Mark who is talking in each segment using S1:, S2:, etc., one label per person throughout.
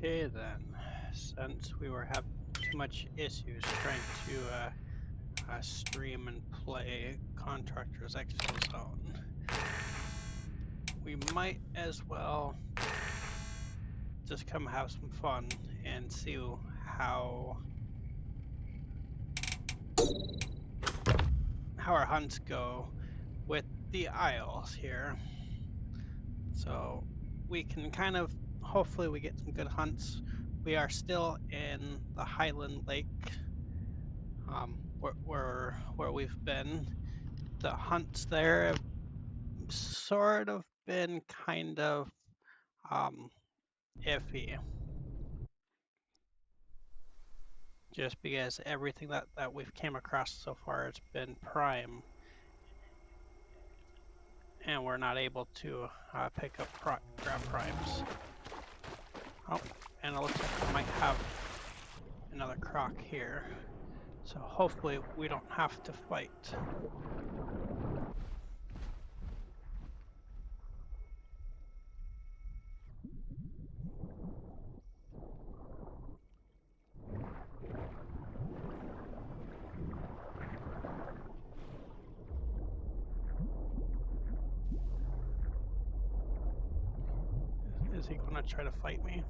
S1: Okay then, since we were having too much issues trying to stream and play Contractor's Expo Zone, we might as well just come have some fun and see how our hunts go with the Isles here. So we can kind of, hopefully we get some good hunts. We are still in the Highland Lake, where we've been. The hunts there have sort of been kind of um, iffy, just because everything that we've came across so far has been prime, and we're not able to pick up grab primes. Oh, and it looks like we might have another croc here, so hopefully we don't have to fight. Is he going to try to fight me?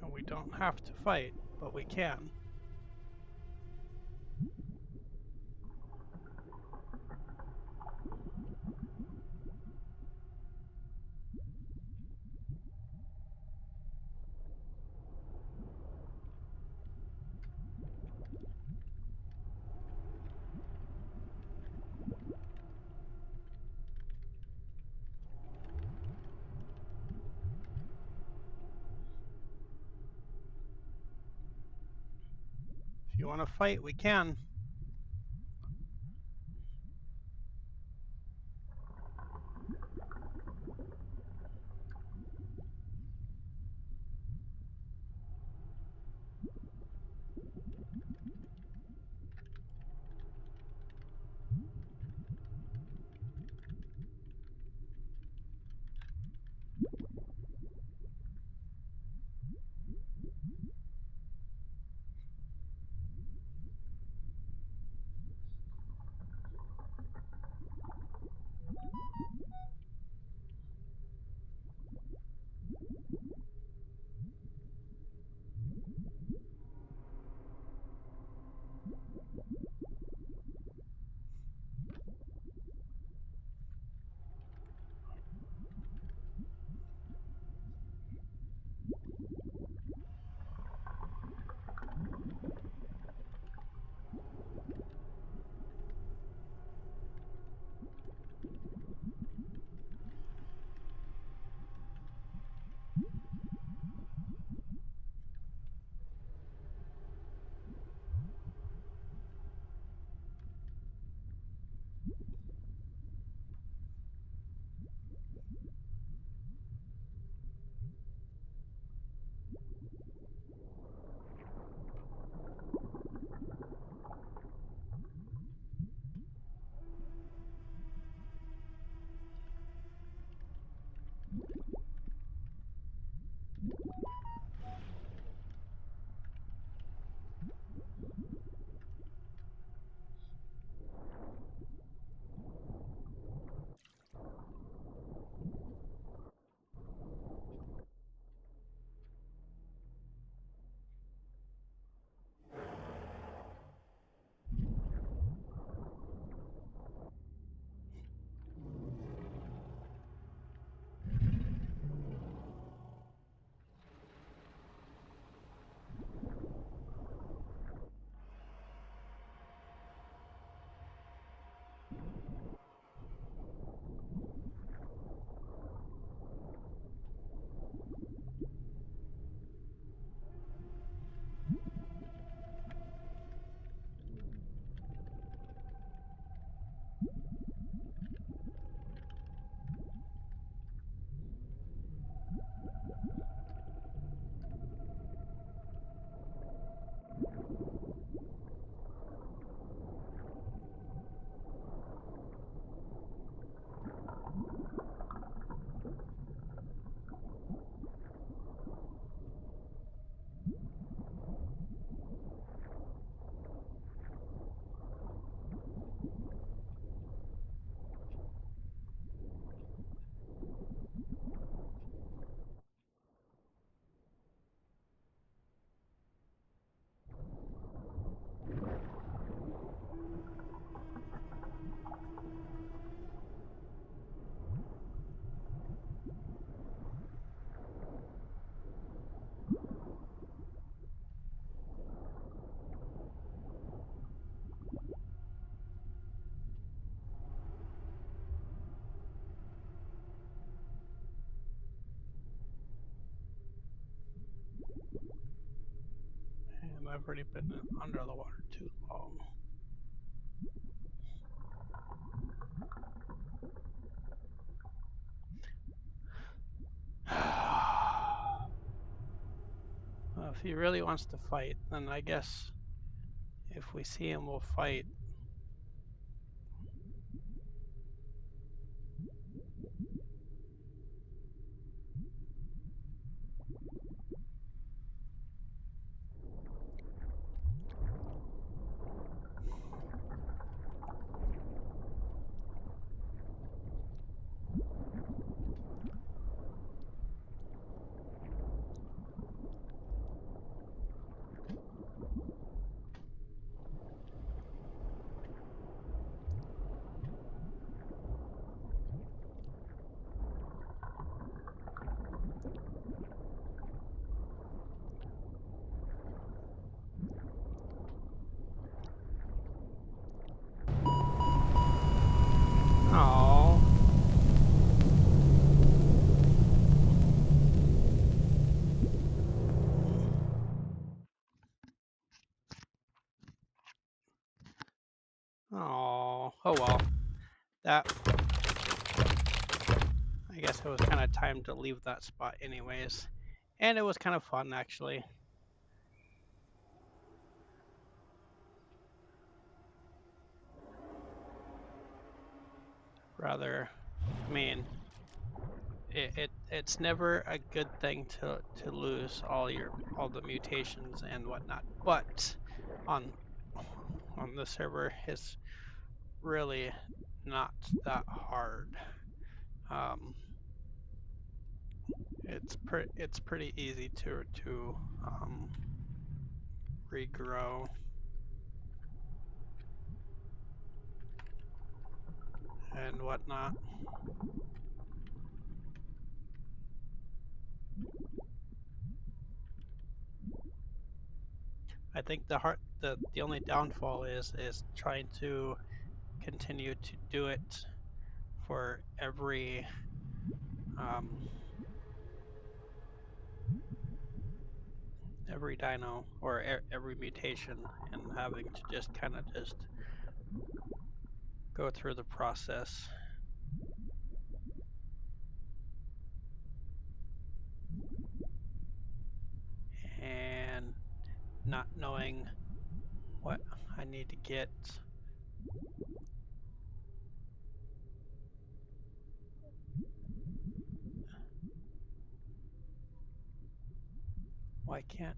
S1: And we don't have to fight, but we can. If you want to fight, we can. I've already been under the water too long. Well, if he really wants to fight, then I guess if we see him, we'll fight. Oh. Oh. Oh well. That. I guess it was kind of time to leave that spot anyways. And it was kind of fun actually. Rather, I mean, it's never a good thing to lose all the mutations and whatnot. But on the server, it's really not that hard. It's pretty easy to regrow. And whatnot. I think the only downfall is trying to continue to do it for every every dino or every mutation, and having to just kind of just go through the process. And not knowing what I need to get. Why can't?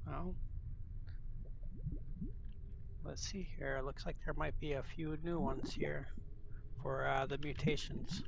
S1: Well, let's see here. It looks like there might be a few new ones here for the mutations.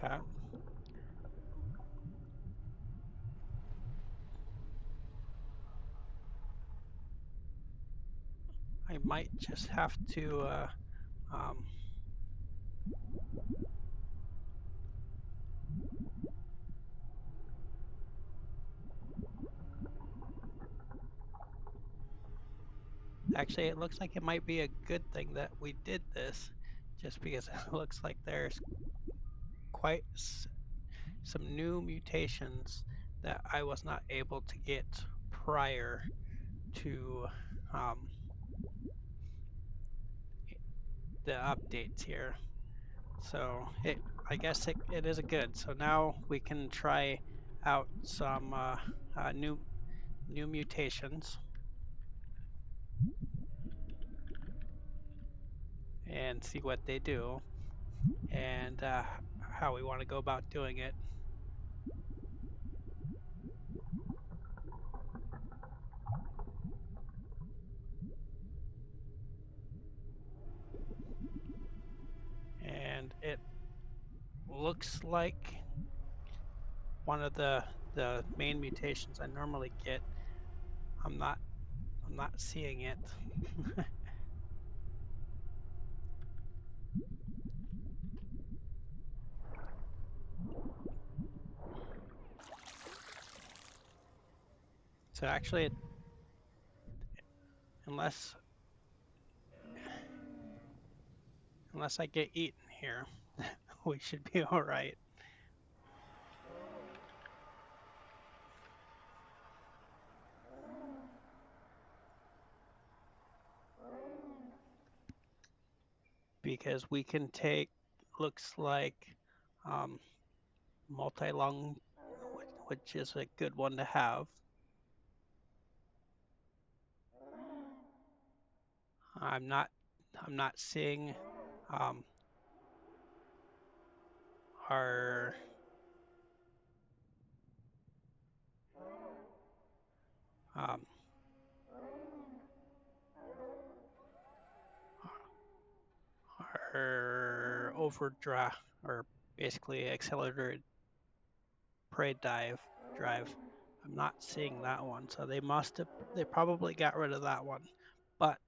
S1: Okay. I might just have to actually, it looks like it might be a good thing that we did this, just because it looks like there's quite some new mutations that I was not able to get prior to the updates here. So I guess it is a good. So now we can try out some new mutations and see what they do, and how we want to go about doing it. And it looks like one of the the main mutations I normally get, I'm not seeing it. So actually, unless I get eaten here, we should be all right. Because we can take, looks like, multi-lung, which is a good one to have. I'm not seeing our our overdraft, or basically accelerated prey drive. I'm not seeing that one, so they probably got rid of that one. But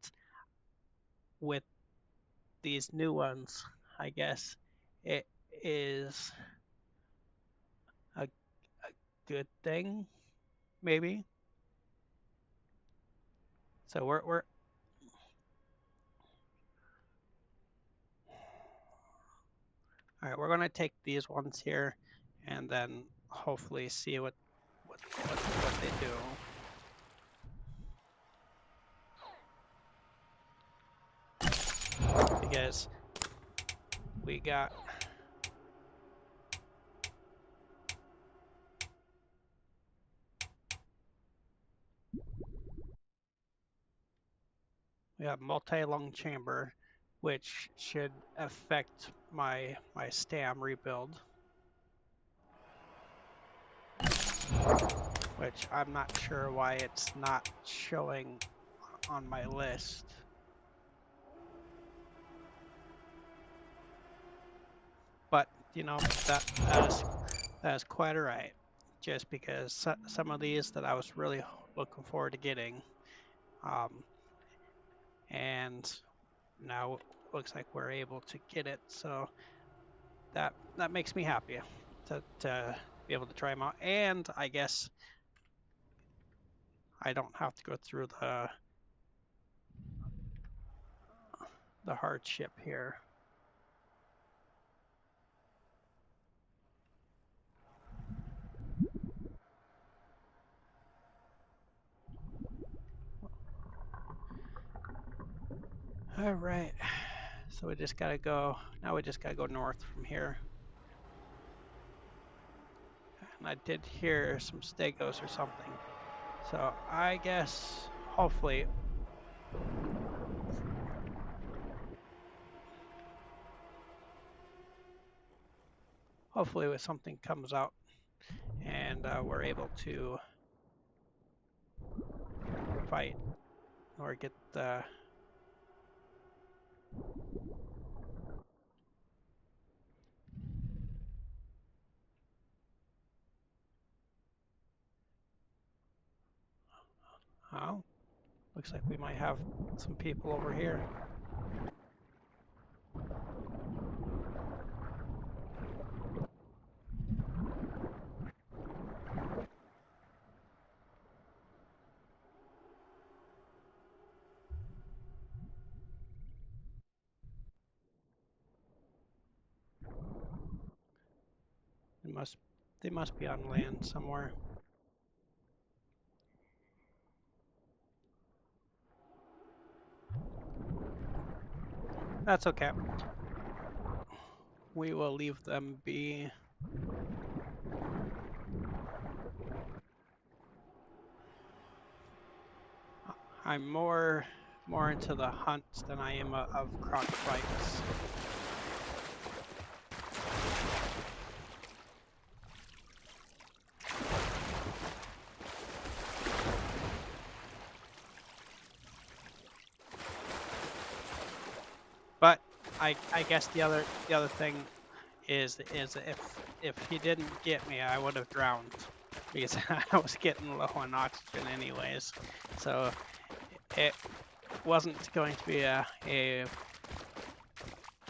S1: with these new ones, I guess it is a good thing, maybe. So we're all right. We're gonna take these ones here, and then hopefully see what they do. Because we got multi-lung chamber, which should affect my stam rebuild, which I'm not sure why it's not showing on my list. But you know, that is quite all right, just because some of these that I was really looking forward to getting, and now it looks like we're able to get it, so that makes me happy to be able to try them out. And I guess I don't have to go through the hardship here. All right, so we just gotta go, now we just gotta go north from here. And I did hear some stegos or something. So I guess hopefully if something comes out and we're able to fight or get the oh, looks like we might have some people over here. They must be on land somewhere. That's okay. We will leave them be. I'm more into the hunts than I am of croc trikes. But I guess the other thing is if he didn't get me, I would have drowned. because I was getting low on oxygen anyways. So it wasn't going to be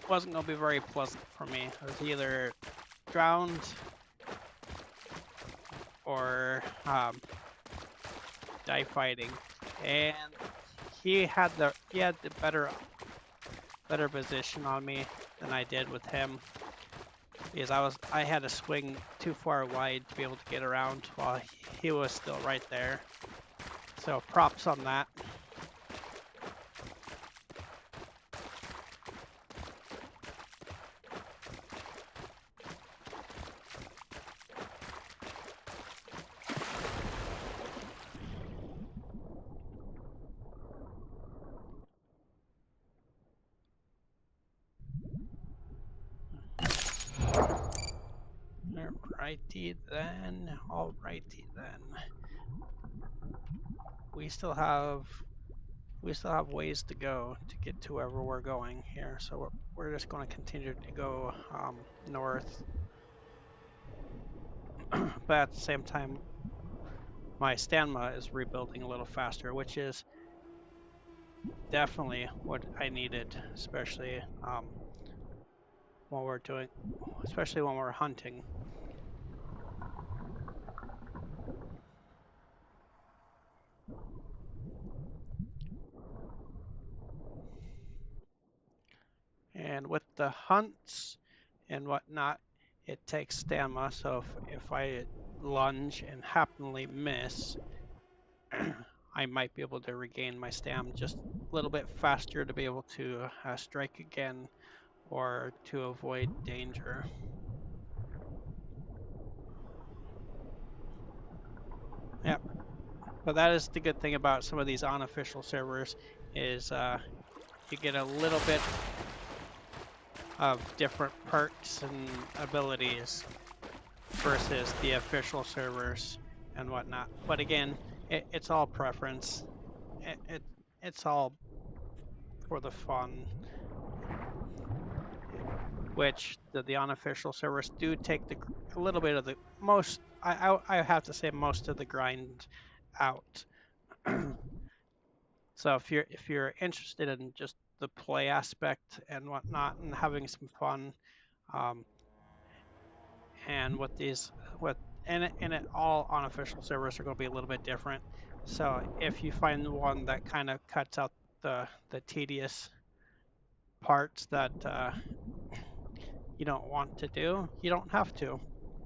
S1: wasn't going to be very pleasant for me. I was either drowned or die fighting, and he had the better position on me than I did with him, because I had to swing too far wide to be able to get around while he was still right there. So props on that. Alrighty then. Alrighty then. We still have ways to go to get to wherever we're going here. So we're just going to continue to go north. But at the same time, my stamina is rebuilding a little faster, which is definitely what I needed, especially when we're hunting. And with the hunts and whatnot, it takes stamina. So if I lunge and happenly miss, I might be able to regain my stamina just a little bit faster to be able to strike again or to avoid danger. Yep. But that is the good thing about some of these unofficial servers is you get a little bit of different perks and abilities versus the official servers and whatnot. But again, it's all preference. It's all for the fun, which the unofficial servers do take a little bit of the most. I have to say most of the grind out. So if you're interested in just the play aspect and whatnot and having some fun, and all unofficial servers are going to be a little bit different. So if you find one that kind of cuts out the tedious parts that you don't want to do, you don't have to.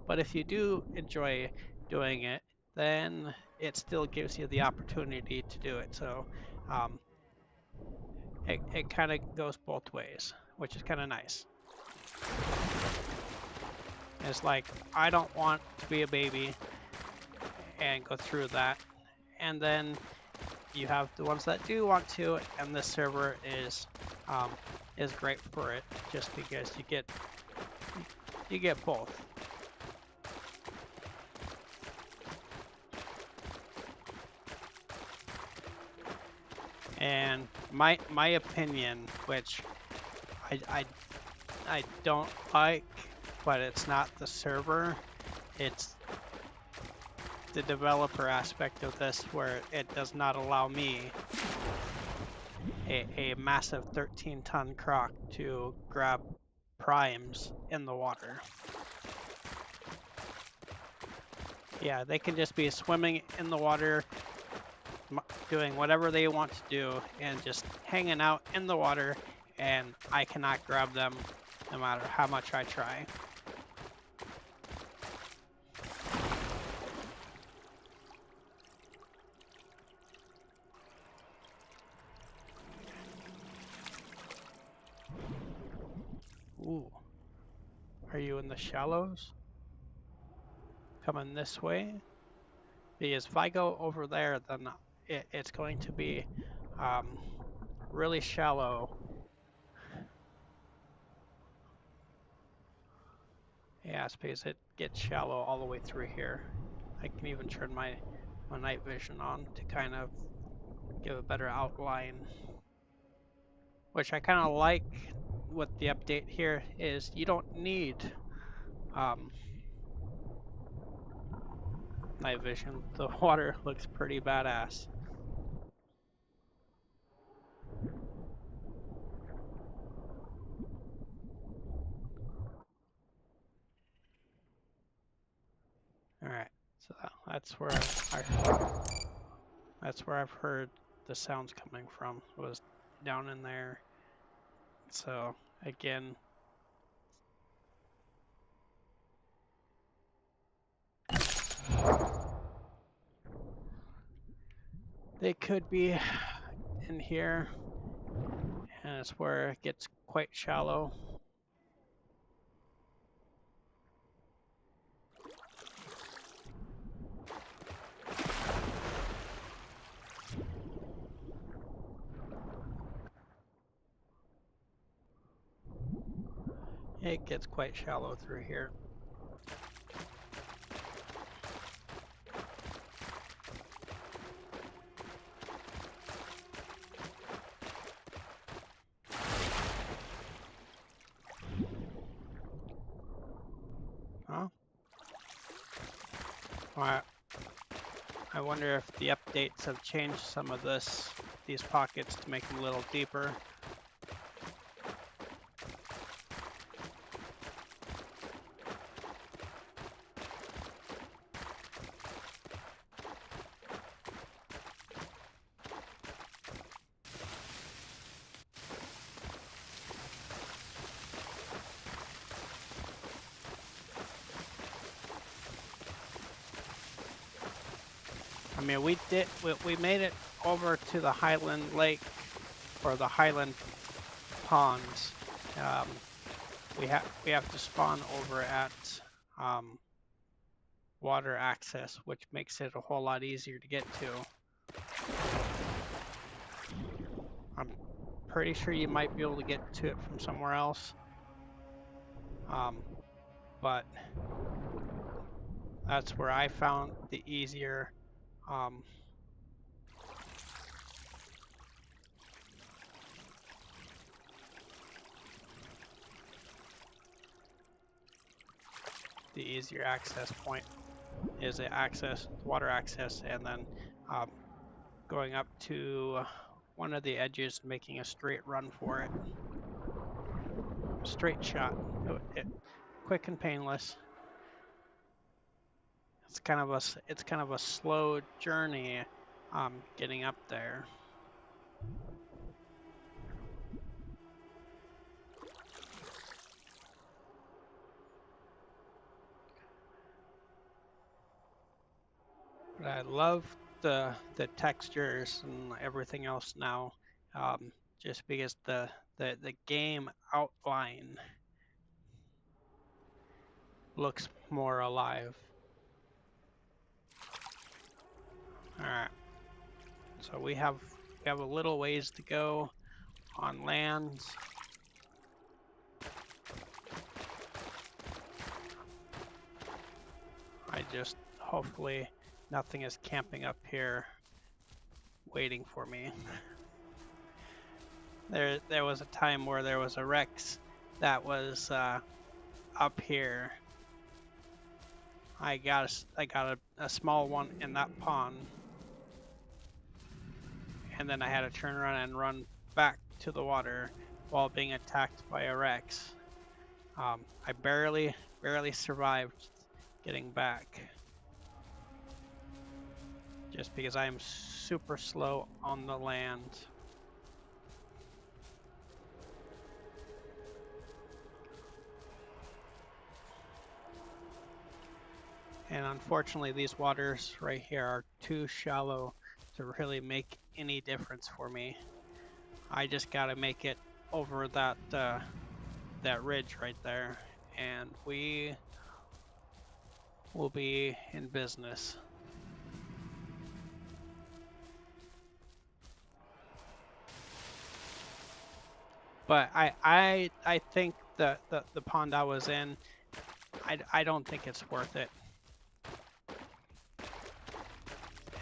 S1: But if you do enjoy doing it, then it still gives you the opportunity to do it. So it kind of goes both ways, which is kind of nice. It's like, I don't want to be a baby and go through that. And then you have the ones that do want to, and this server is great for it, just because you get both. And my opinion, which I don't like, but it's not the server, it's the developer aspect of this, where it does not allow me, a massive 13-ton croc, to grab primes in the water. Yeah, they can just be swimming in the water, doing whatever they want to do, and just hanging out in the water, and I cannot grab them no matter how much I try. Ooh. Are you in the shallows? Coming this way? Because if I go over there, then it's going to be really shallow. Yeah, it's because it gets shallow all the way through here. I can even turn my night vision on to kind of give a better outline. Which I kind of like with the update here is you don't need night vision, the water looks pretty badass. All right, so that's where that's where I've heard the sounds coming from, was down in there. So again, they could be in here, and it's where it gets quite shallow. It gets quite shallow through here. Huh? I wonder if the updates have changed some of these pockets to make them a little deeper. I mean, we made it over to the Highland Lake or the Highland ponds. We have to spawn over at water access, which makes it a whole lot easier to get to. I'm pretty sure you might be able to get to it from somewhere else, but that's where I found the easier access point is the water access, and then going up to one of the edges, making a straight run for it. Straight shot, quick and painless. It's kind of a slow journey getting up there. But I love the textures and everything else now, just because the game outline looks more alive. All right, so we have a little ways to go on land. Hopefully nothing is camping up here waiting for me. There was a time where there was a Rex that was up here. I got a small one in that pond, and then I had to turn around and run back to the water while being attacked by a Rex. I barely survived getting back, just because I am super slow on the land. And unfortunately, these waters right here are too shallow to really make any difference for me. I just gotta make it over that ridge right there, and we will be in business. But I think the pond I was in, I don't think it's worth it.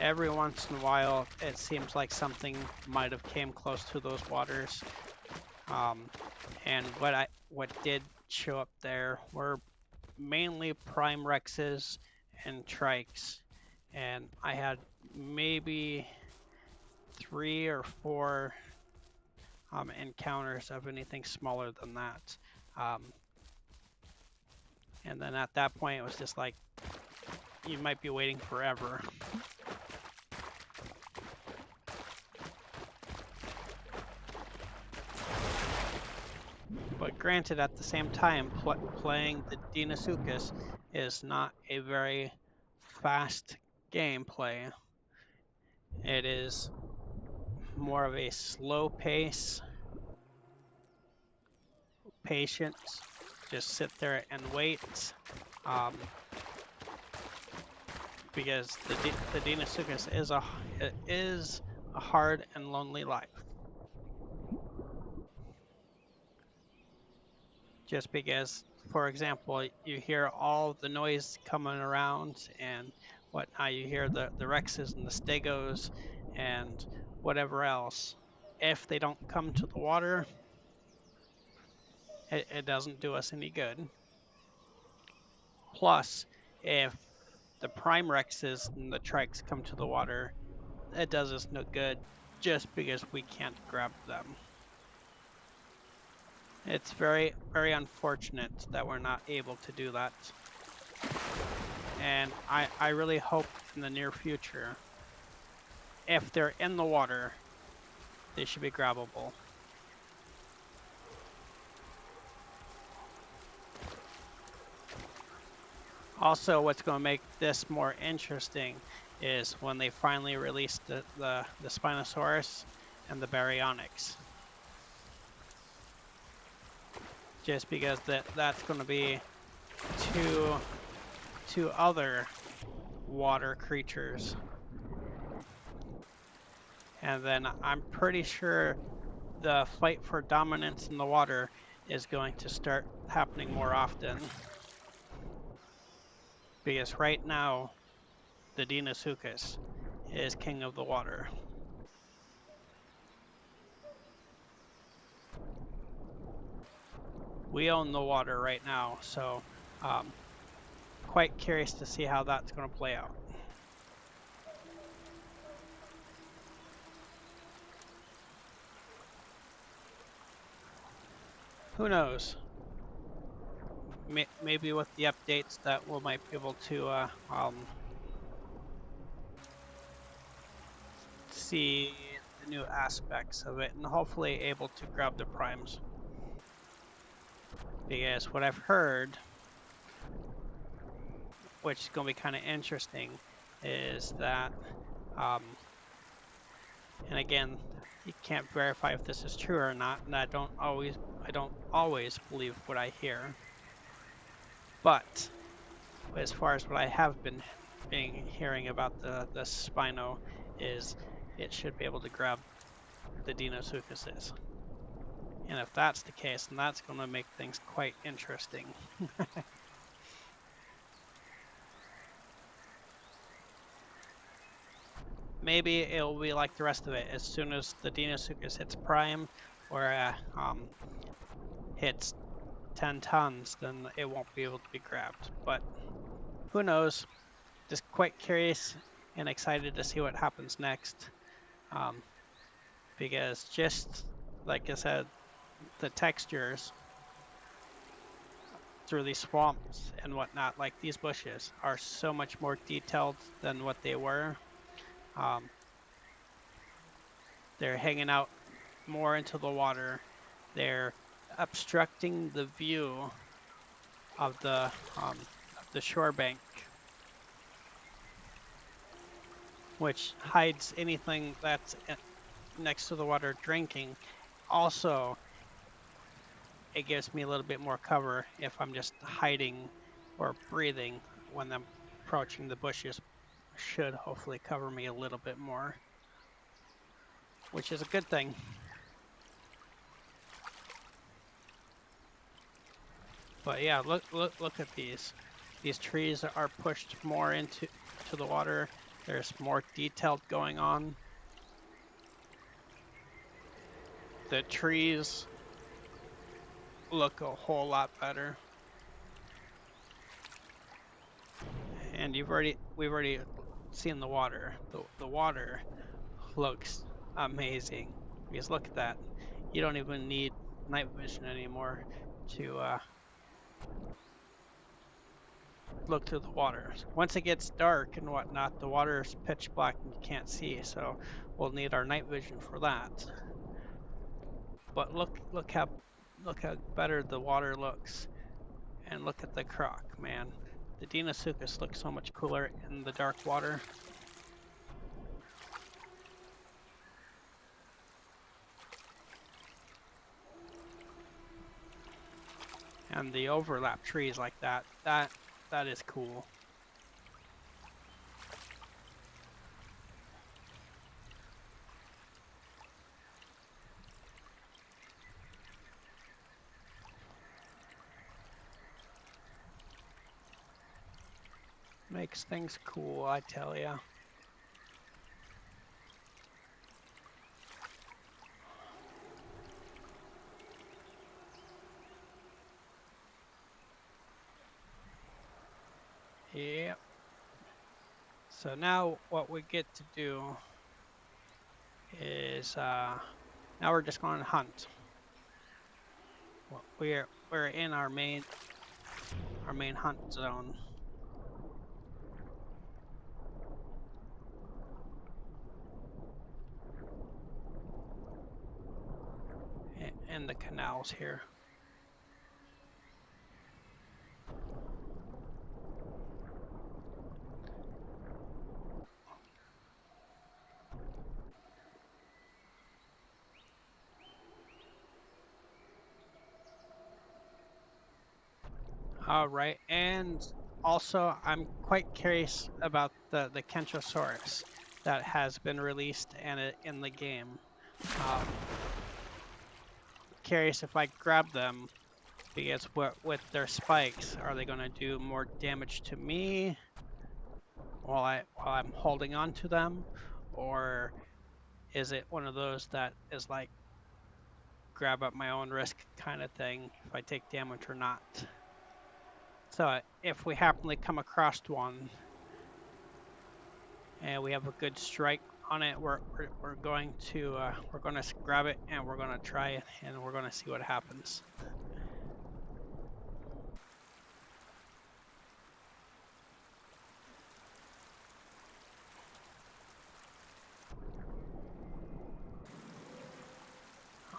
S1: Every once in a while, it seems like something might have came close to those waters. And what did show up there were mainly prime Rexes and trikes. I had maybe 3 or 4 encounters of anything smaller than that. And then at that point, it was just like, you might be waiting forever. But granted, at the same time, playing the Deinosuchus is not a very fast gameplay. It is more of a slow pace, patience, just sit there and wait. Because the Deinosuchus is a hard and lonely life. Just because, for example, you hear all the noise coming around and whatnot, you hear the Rexes and the Stegos and whatever else. If they don't come to the water, it doesn't do us any good. Plus, if the Prime Rexes and the trikes come to the water, it does us no good just because we can't grab them. It's very, very unfortunate that we're not able to do that. And I really hope in the near future, if they're in the water, they should be grabbable. Also, what's going to make this more interesting is when they finally release the Spinosaurus and the Baryonyx. Just because that's going to be two other water creatures. And then I'm pretty sure the fight for dominance in the water is going to start happening more often. Because right now, the Deinosuchus is king of the water. We own the water right now, so quite curious to see how that's going to play out. Who knows? Maybe with the updates that we might be able to see the new aspects of it and hopefully able to grab the primes. Because what I've heard, which is going to be kind of interesting, is that, and again, you can't verify if this is true or not, and I don't always believe what I hear. But as far as what I have been hearing about the Spino is it should be able to grab the Deinosuchuses. And if that's the case, then that's going to make things quite interesting. Maybe it'll be like the rest of it. As soon as the Deinosuchus hits prime or hits 10 tons, then it won't be able to be grabbed. But who knows? Just quite curious and excited to see what happens next. Because just like I said, the textures through these swamps and whatnot, like these bushes, are so much more detailed than what they were. They're hanging out more into the water. They're obstructing the view of the shore bank, which hides anything that's next to the water drinking. Also, it gives me a little bit more cover if I'm just hiding or breathing when I'm approaching the bushes. Should hopefully cover me a little bit more, which is a good thing. But yeah, look at these. These trees are pushed more into the water. There's more detailed going on. The trees look a whole lot better. And we've already seeing the water. The water looks amazing. Because look at that. You don't even need night vision anymore to look through the water. Once it gets dark and whatnot, the water is pitch black and you can't see, so we'll need our night vision for that. But look how better the water looks, and look at the croc, man. The Deinosuchus looks so much cooler in the dark water. And the overlap trees like that is cool. Makes things cool, I tell ya. Yep. So now what we get to do is now we're just going to hunt. Well, we're in our main hunt zone. In the canals here. All right, and also I'm quite curious about the Kentrosaurus that has been released and in the game. Curious if I grab them, because with their spikes, are they going to do more damage to me while I'm holding on to them, or is it one of those that is like grab at my own risk kind of thing if I take damage or not? So if we happily come across one and we have a good strike on it, we're going to grab it and we're going to try it and we're going to see what happens.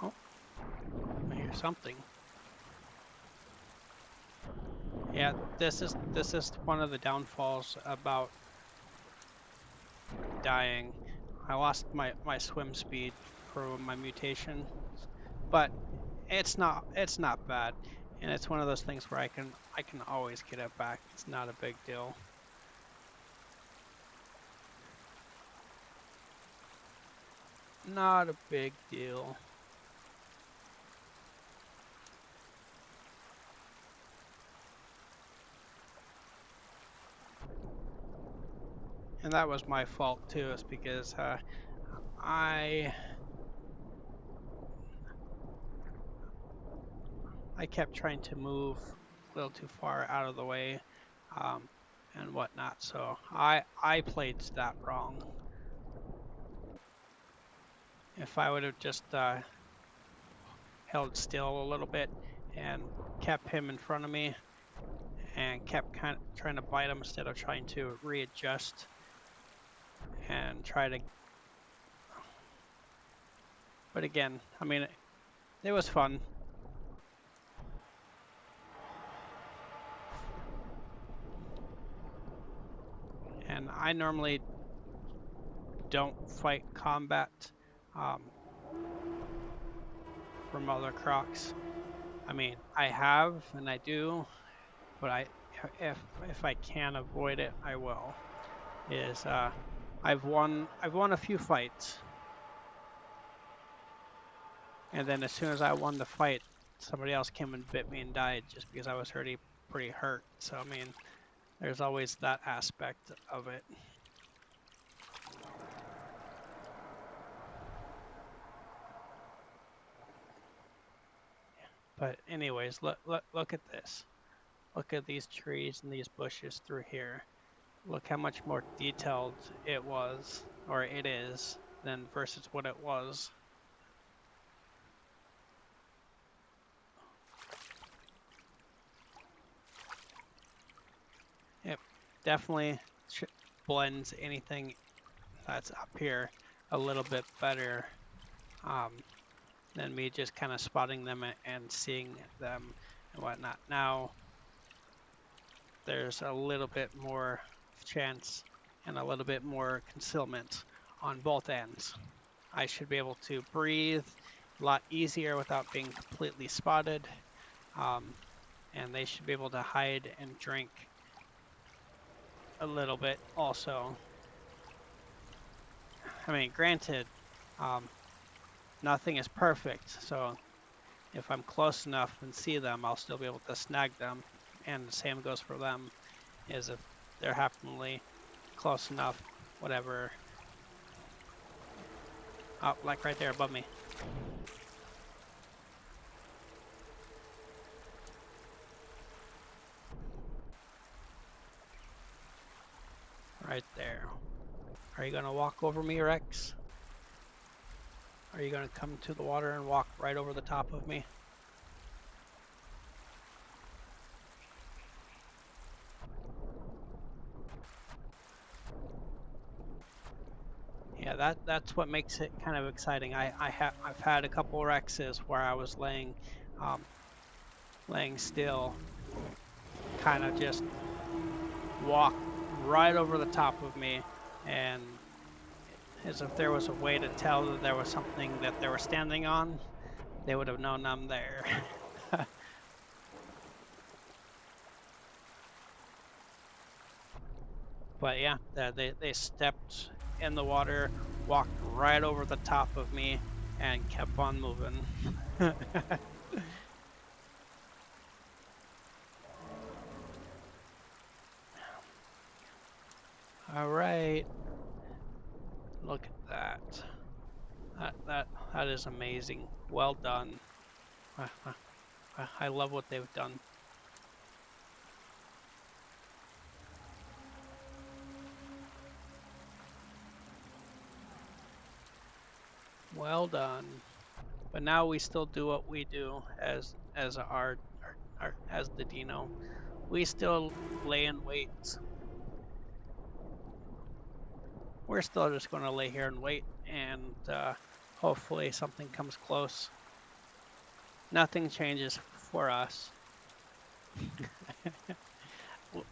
S1: Oh, I hear something. Yeah, this is one of the downfalls about dying. I lost my swim speed for my mutation, but it's not bad, and it's one of those things where I can always get it back. It's not a big deal. Not a big deal. And that was my fault too, is because I kept trying to move a little too far out of the way and whatnot, so I played that wrong. If I would have just held still a little bit and kept him in front of me and kept kind of trying to bite him instead of trying to readjust and try to. But again, I mean, it was fun. And I normally don't fight combat from other crocs. I mean, I have and I do, but if I can avoid it, I will. I've won a few fights, and then as soon as I won the fight, somebody else came and bit me and died just because I was already pretty hurt. So I mean, there's always that aspect of it. But anyways, look at this. Look at these trees and these bushes through here. Look how much more detailed it was, or it is, than versus what it was. It definitely blends anything that's up here a little bit better than me just kind of spotting them and seeing them and whatnot. Now, there's a little bit more chance and a little bit more concealment on both ends. I should be able to breathe a lot easier without being completely spotted, and they should be able to hide and drink a little bit also. I mean, granted, nothing is perfect, so if I'm close enough and see them, I'll still be able to snag them, and the same goes for them, is if they're happily close enough, whatever. Oh, like right there above me. Right there. Are you gonna walk over me, Rex? Are you gonna come to the water and walk right over the top of me? Yeah, that's what makes it kind of exciting. I've had a couple Rexes where I was laying still, kind of just walk right over the top of me, and as if there was a way to tell that there was something that they were standing on, they would have known I'm there. But yeah, they stepped in the water, walked right over the top of me, and kept on moving. All right, look at that. That is amazing. Well done. I love what they've done. Well done. But now we still do what we do as our as the Dino. We still lay in wait. We're still just going to lay here and wait, and hopefully something comes close. Nothing changes for us.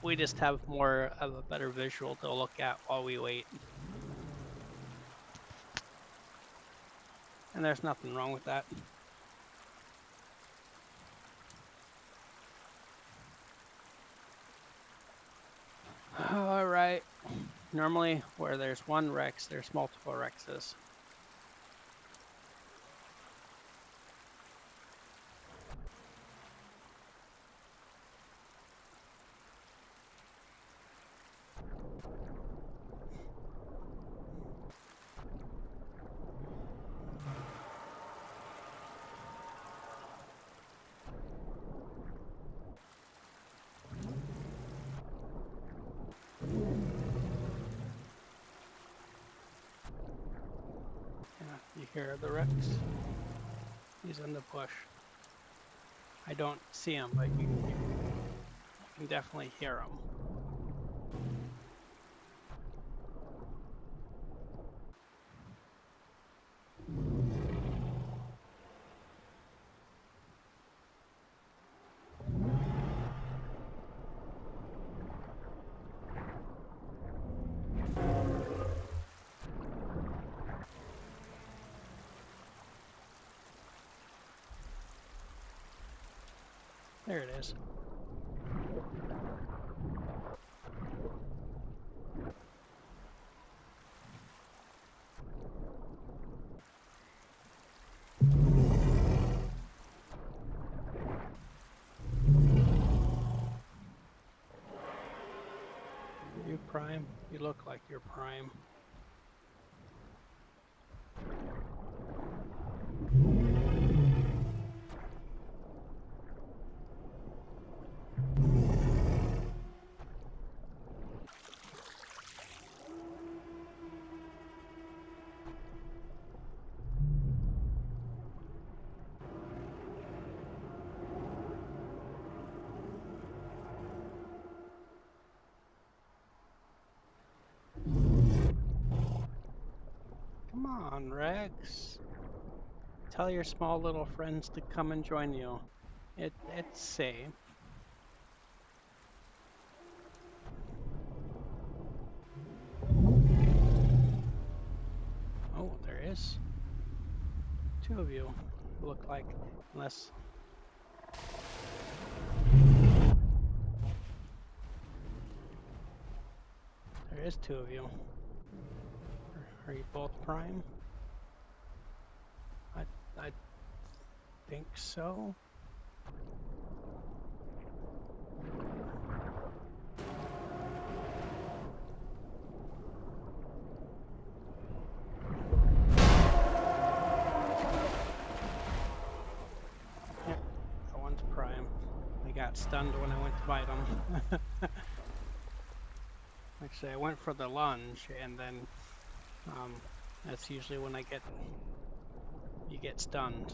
S1: We just have more of a better visual to look at while we wait. And there's nothing wrong with that. All right. Normally, where there's one Rex, there's multiple Rexes. You hear the Rex? He's in the bush. I don't see him, but you can definitely hear him. There it is. You prime? You look like you're prime. Come on, Rex. Tell your small little friends to come and join you. It's safe. Oh, there is 2 of you. Look like, unless. There is 2 of you. Are you both prime? I think so. Yep, that one's prime. I got stunned when I went to bite him. Actually, I went for the lunge, and then that's usually when you get stunned.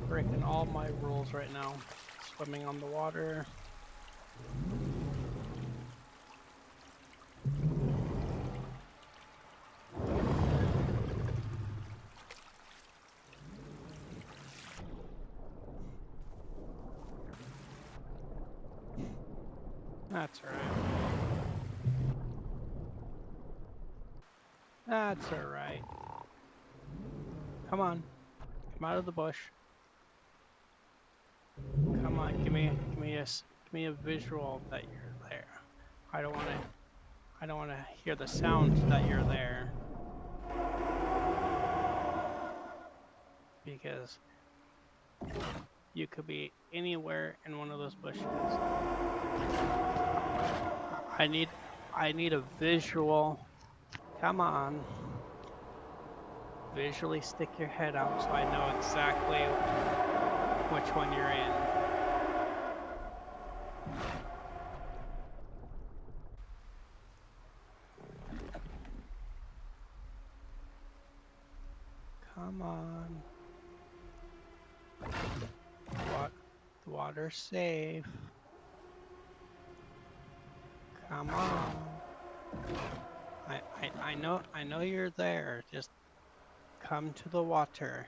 S1: Breaking all my rules right now. Swimming on the water. That's alright. That's alright. Come on. Come out of the bush. Come on, give me a visual that you're there. I don't wanna hear the sound that you're there. Because you could be anywhere in one of those bushes. I need a visual. Come on. Visually stick your head out so I know exactly which one you're in. Come on. The water's safe. Come on. I know you're there. Just come to the water.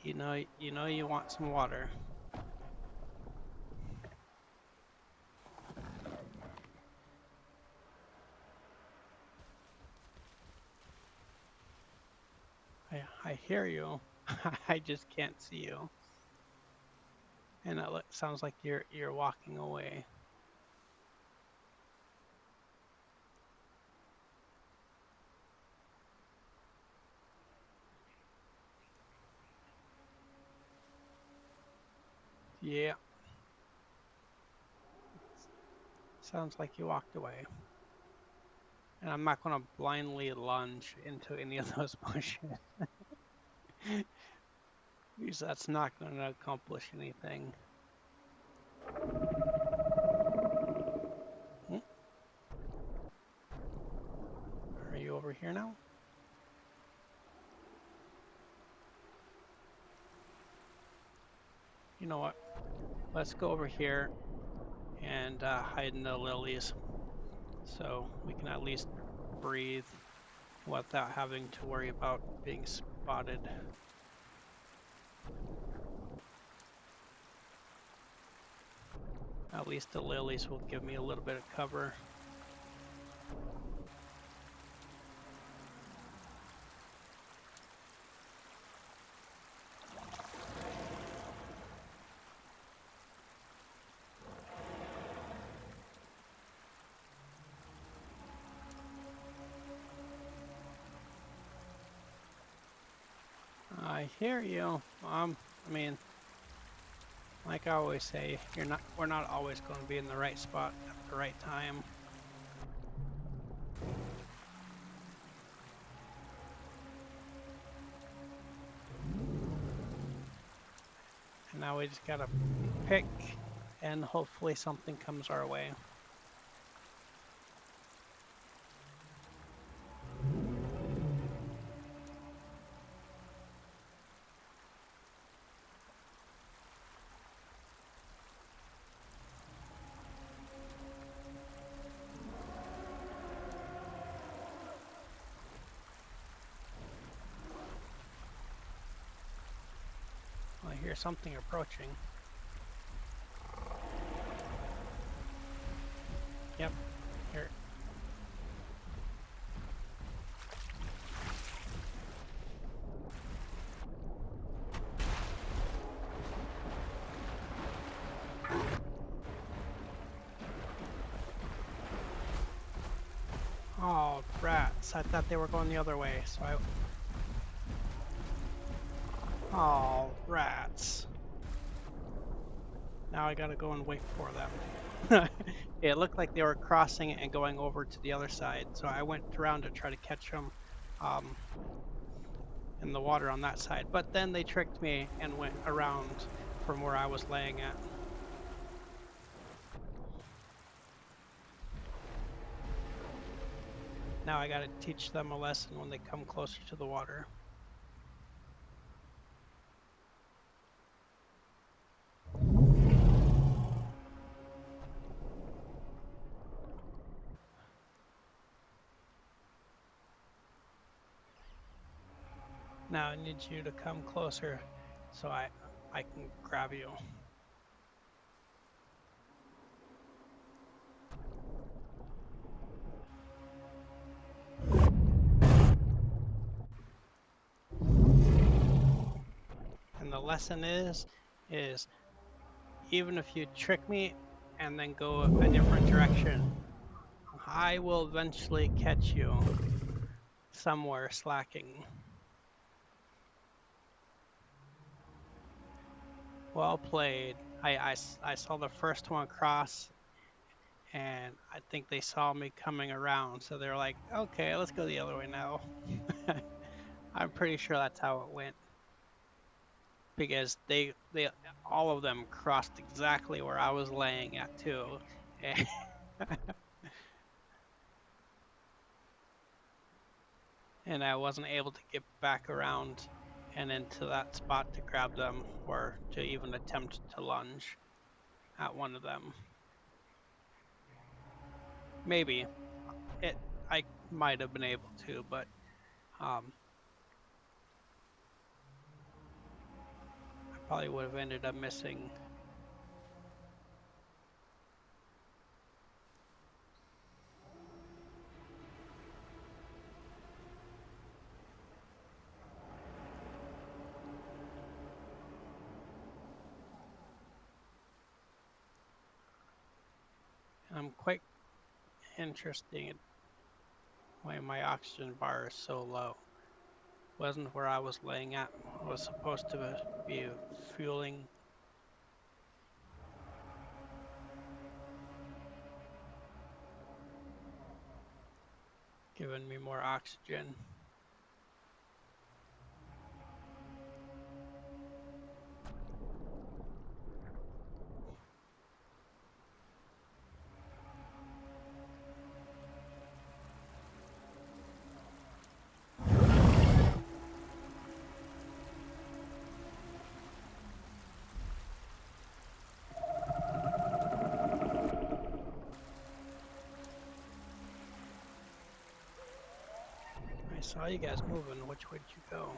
S1: You know you want some water. I hear you. I just can't see you. And it sounds like you're walking away. Yeah. Sounds like you walked away. And I'm not going to blindly lunge into any of those bushes. Because that's not going to accomplish anything. Are you over here now? You know what? Let's go over here and hide in the lilies so we can at least breathe without having to worry about being spotted. At least the lilies will give me a little bit of cover. I hear you. I mean, like I always say, we're not always going to be in the right spot at the right time. And Now we just gotta pick, and hopefully something comes our way. I hear something approaching. Yep, here. Oh, rats. I thought they were going the other way, so I... Oh, rats. Now I gotta go and wait for them. It looked like they were crossing and going over to the other side, so I went around to try to catch them in the water on that side. But then they tricked me and went around from where I was laying at. Now I gotta teach them a lesson when they come closer to the water. Now I need you to come closer so I can grab you. And the lesson is even if you trick me and then go a different direction, I will eventually catch you somewhere slacking. Well played. I saw the first one cross, and I think they saw me coming around, so they're like, okay, let's go the other way now. I'm pretty sure that's how it went. Because they all of them crossed exactly where I was laying at too. And I wasn't able to get back around and into that spot to grab them or to even attempt to lunge at one of them. Maybe I might have been able to, but I probably would have ended up missing. I'm quite interested in why my oxygen bar is so low. Wasn't where I was laying at. I was supposed to be fueling. Giving me more oxygen. I saw you guys moving. Which way did you go?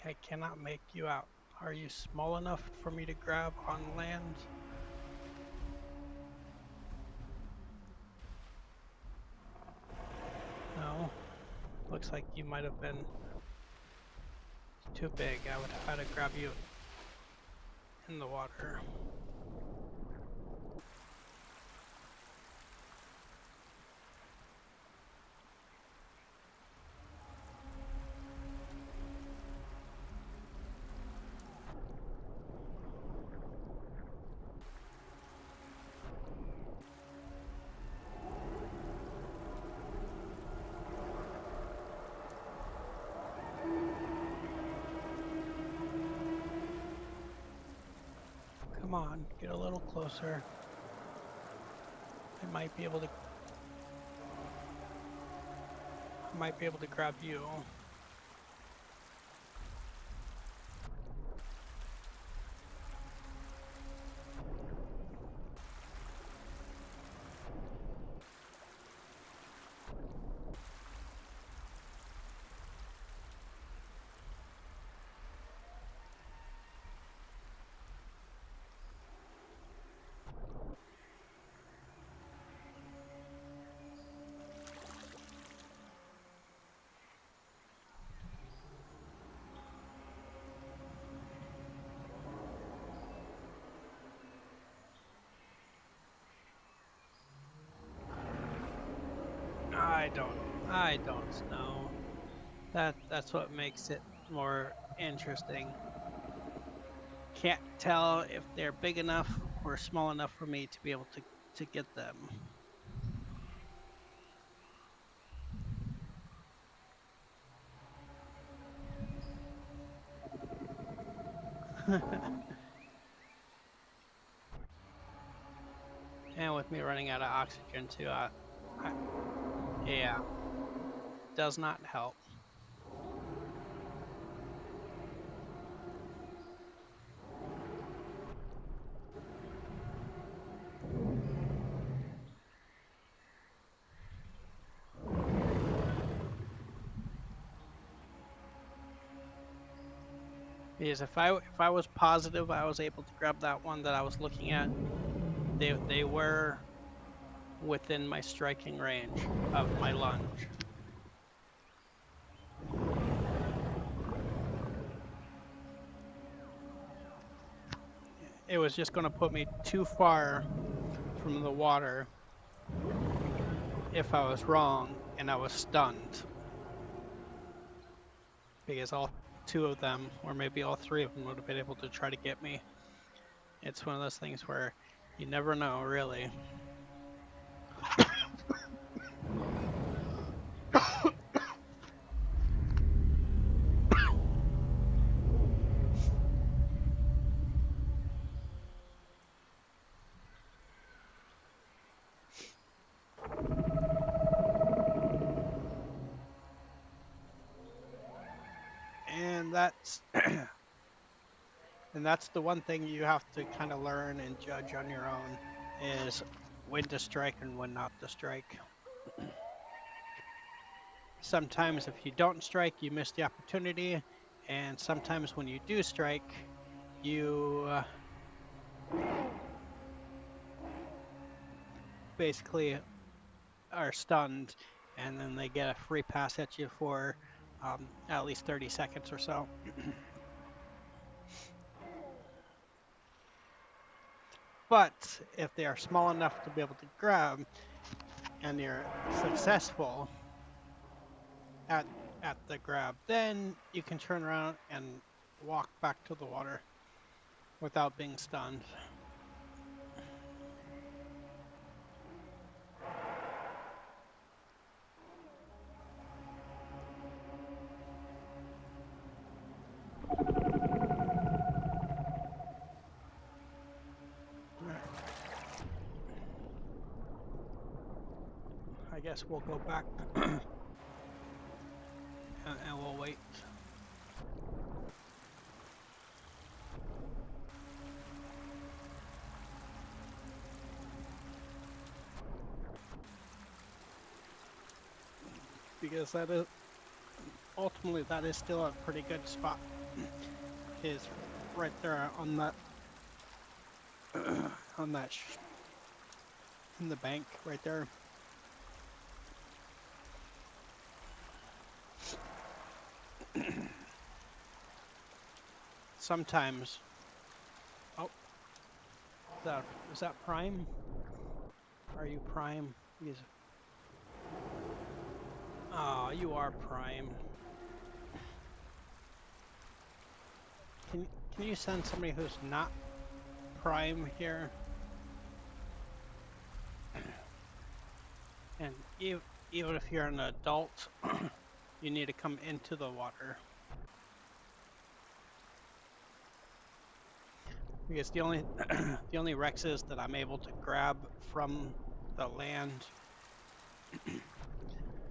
S1: I cannot make you out. Are you small enough for me to grab on land? No. Looks like you might have been too big. I would have had to grab you in the water. Come on, get a little closer. I might be able to grab you. I don't know. That's what makes it more interesting. Can't tell if they're big enough or small enough for me to be able to get them. And with me running out of oxygen too, yeah, does not help. Because if I was positive I was able to grab that one that I was looking at, they were within my striking range of my lunge. It was just going to put me too far from the water if I was wrong and I was stunned. Because all two of them, or maybe all three of them, would have been able to try to get me. It's one of those things where you never know, really. And that's and that's the one thing you have to kind of learn and judge on your own, is when to strike and when not to strike. Sometimes if you don't strike, you miss the opportunity, and sometimes when you do strike, you basically are stunned, and then they get a free pass at you for at least 30 seconds or so. But if they are small enough to be able to grab, and you're successful at the grab, then you can turn around and walk back to the water without being stunned. I guess we'll go back and we'll wait. Because that is ultimately still a pretty good spot. Is right there on that in the bank right there. Sometimes. Oh, is that Prime? Are you Prime? Oh, you are Prime. Can you send somebody who's not Prime here? And even if you're an adult, you need to come into the water. Because the only the only Rexes that I'm able to grab from the land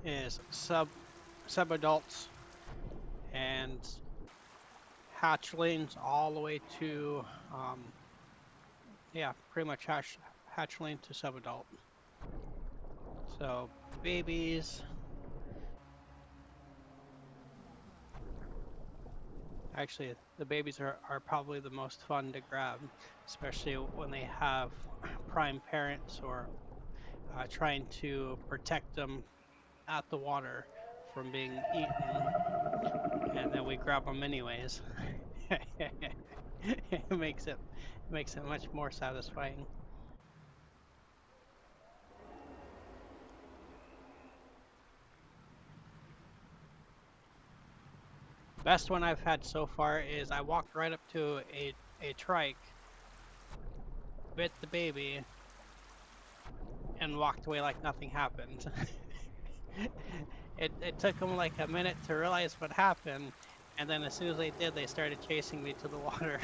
S1: is subadults and hatchlings all the way to yeah, pretty much hatchling to subadult. So babies, actually the babies are probably the most fun to grab, especially when they have prime parents or trying to protect them at the water from being eaten, and then we grab them anyways. It makes it much more satisfying. Best one I've had so far is I walked right up to a trike, bit the baby, and walked away like nothing happened. It took them like a minute to realize what happened, and then as soon as they did, they started chasing me to the water.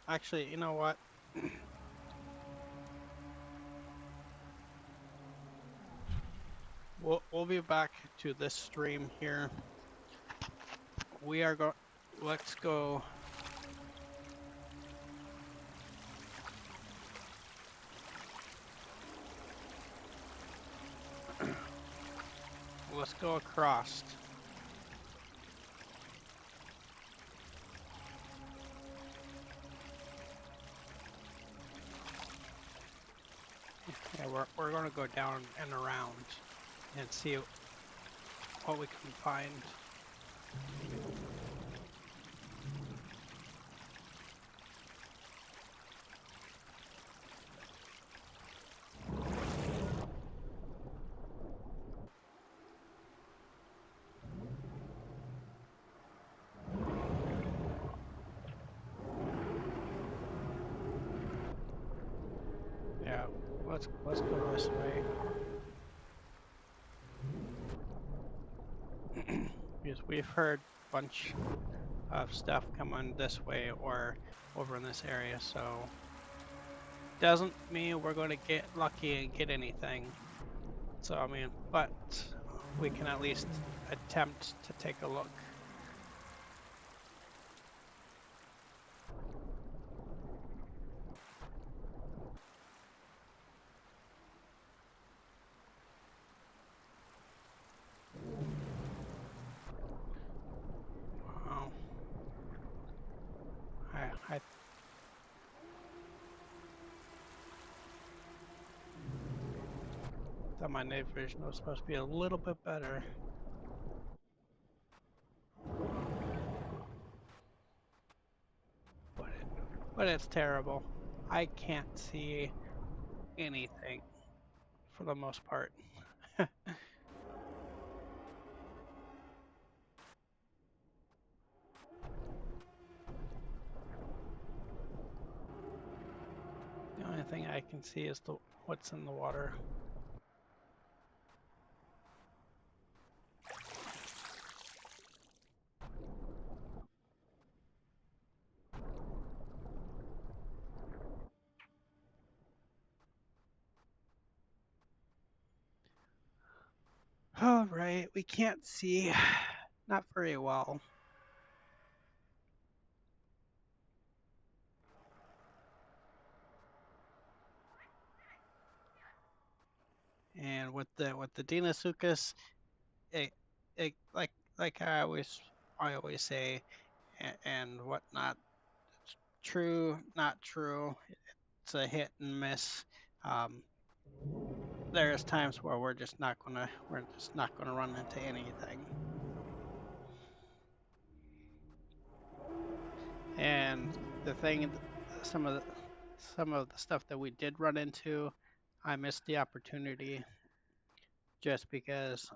S1: Actually, you know what? We'll be back to this stream here. We are go. Let's go. Let's go across. Yeah, we're gonna go down and around and see what we can find. Yeah, let's go this way. Because we've heard a bunch of stuff coming this way or over in this area, so doesn't mean we're going to get lucky and get anything. So I mean, but we can at least attempt to take a look. Wow. I thought my night vision was supposed to be a little bit better. But it's terrible. I can't see anything for the most part. The only thing I can see is what's in the water. All right, we can't see, not very well. And with the Deinosuchus, it like I always say, and whatnot, true, not true. It's a hit and miss. Um, there's times where we're just not gonna run into anything. And the thing, some of the stuff that we did run into, I missed the opportunity just because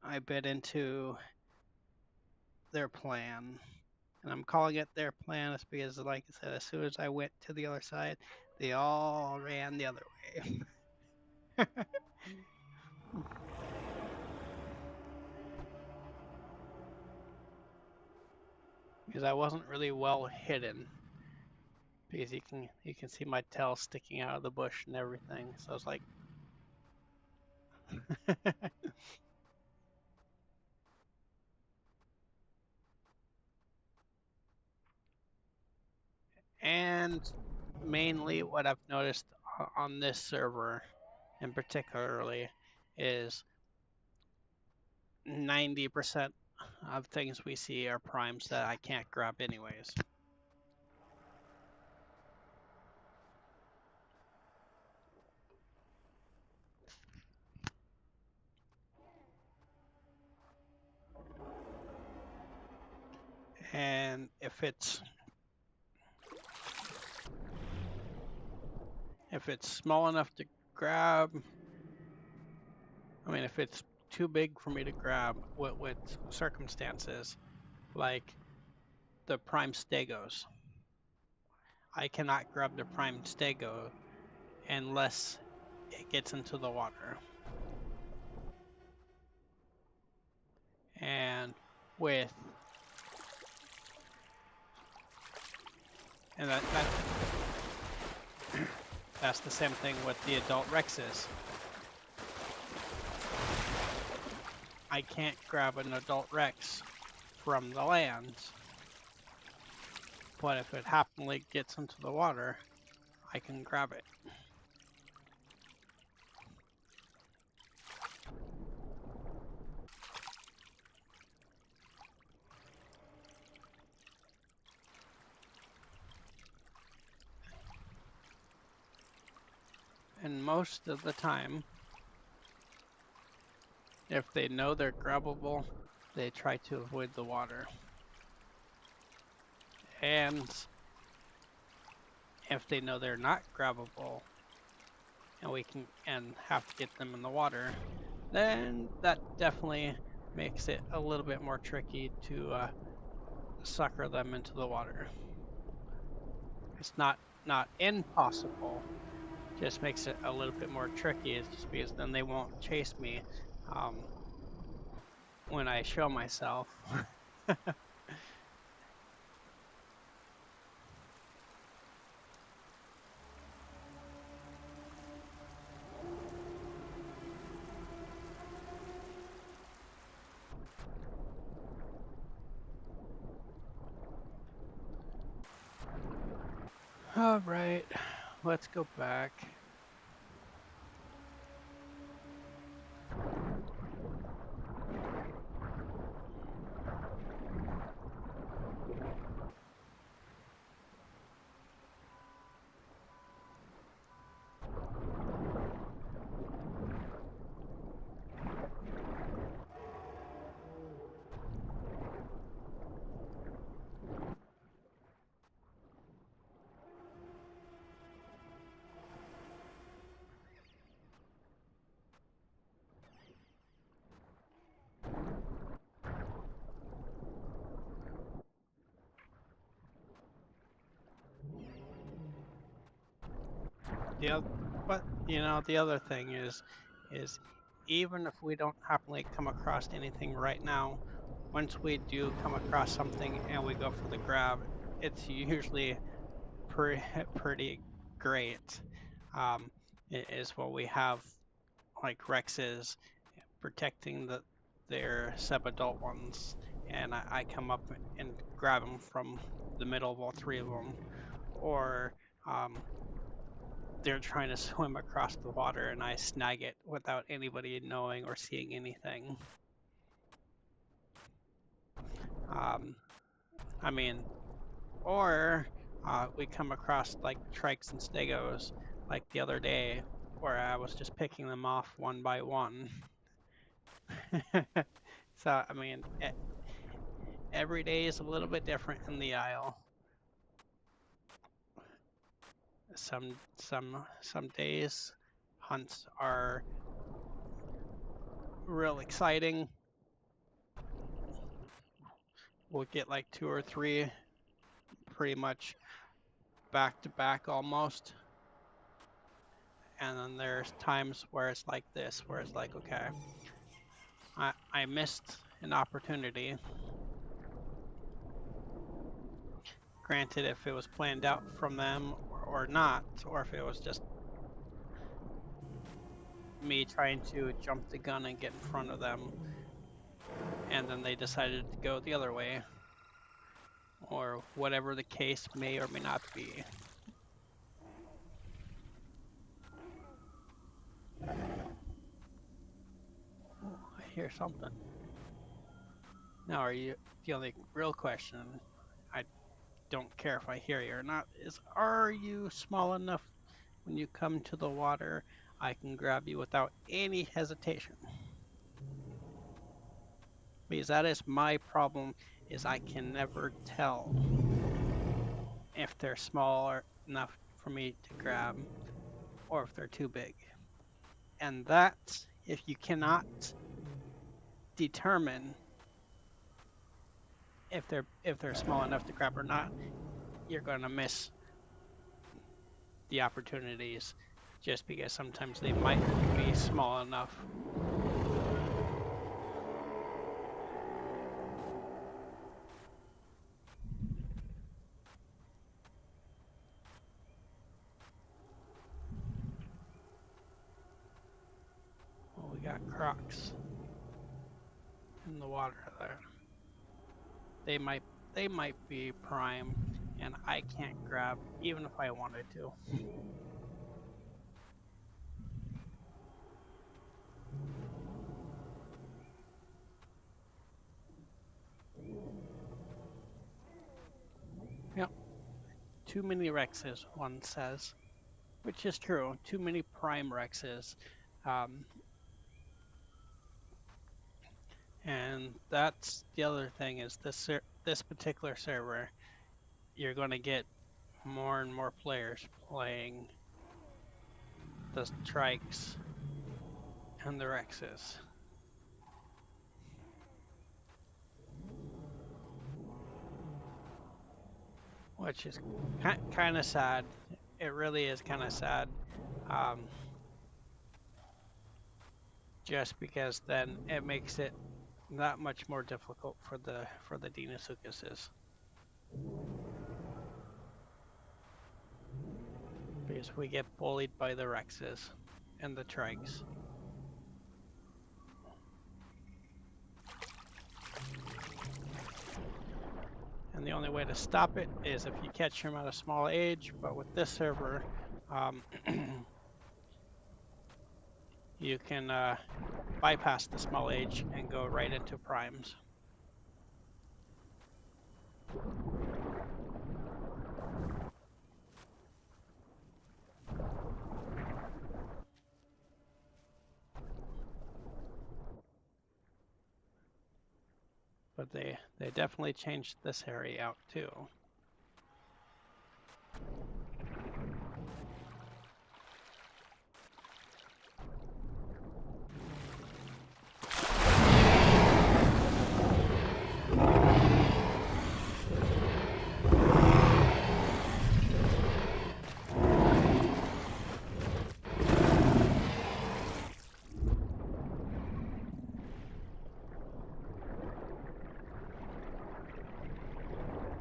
S1: I bit into their plan. And I'm calling it their plan is because, like I said, as soon as I went to the other side, they all ran the other way. Because I wasn't really well hidden. Because you can see my tail sticking out of the bush and everything. So I was like, and mainly what I've noticed on this server, in particularly, is 90% of things we see are primes that I can't grab anyways. And if it's small enough to grab, I mean, if it's too big for me to grab with circumstances, like the prime stegos, I cannot grab the prime stego unless it gets into the water. And with and that's the same thing with the adult rexes. I can't grab an adult rex from the land, but if it happily gets into the water, I can grab it. And most of the time, if they know they're grabbable, they try to avoid the water. And if they know they're not grabbable, and we can have to get them in the water, then that definitely makes it a little bit more tricky to sucker them into the water. It's not impossible, just makes it a little bit more tricky. It's just because then they won't chase me when I show myself. All right, let's go back. But the other thing is even if we don't happily come across anything right now, once we do come across something and we go for the grab, it's usually pretty great. Is what we have like Rexes protecting their sub-adult ones, and I come up and grab them from the middle of all three of them, or they're trying to swim across the water and I snag it without anybody knowing or seeing anything. I mean, or we come across like trikes and stegos like the other day where I was just picking them off one by one. So, I mean, every day is a little bit different in the Isle. Some days hunts are real exciting. We'll get like 2 or 3 pretty much back to back almost. And then there's times where it's like this, where it's like, okay, I missed an opportunity. Granted, if it was planned out from them or not, or if it was just me trying to jump the gun and get in front of them, and then they decided to go the other way, or whatever the case may or may not be. Oh, I hear something. Now, the only real question, I don't care if I hear you or not, is are you small enough when you come to the water I can grab you without any hesitation? Because that is my problem, is I can never tell if they're small enough for me to grab or if they're too big. And that, if you cannot determine if they're small enough to grab or not, you're going to miss the opportunities just because sometimes they might be small enough. Well, we got crocs in the water there. They might be prime, and I can't grab even if I wanted to. Yep. Too many Rexes, one says, which is true. Too many prime Rexes. And that's the other thing, is this particular server, you're going to get more and more players playing the trikes and the Rexes. Which is kind of sad. It really is kind of sad. Just because then it makes it that much more difficult for the Deinosuchuses. Because we get bullied by the Rexes and the trikes. And the only way to stop it is if you catch them at a small age, but with this server, you can bypass the small age and go right into primes. But they definitely changed this area out too.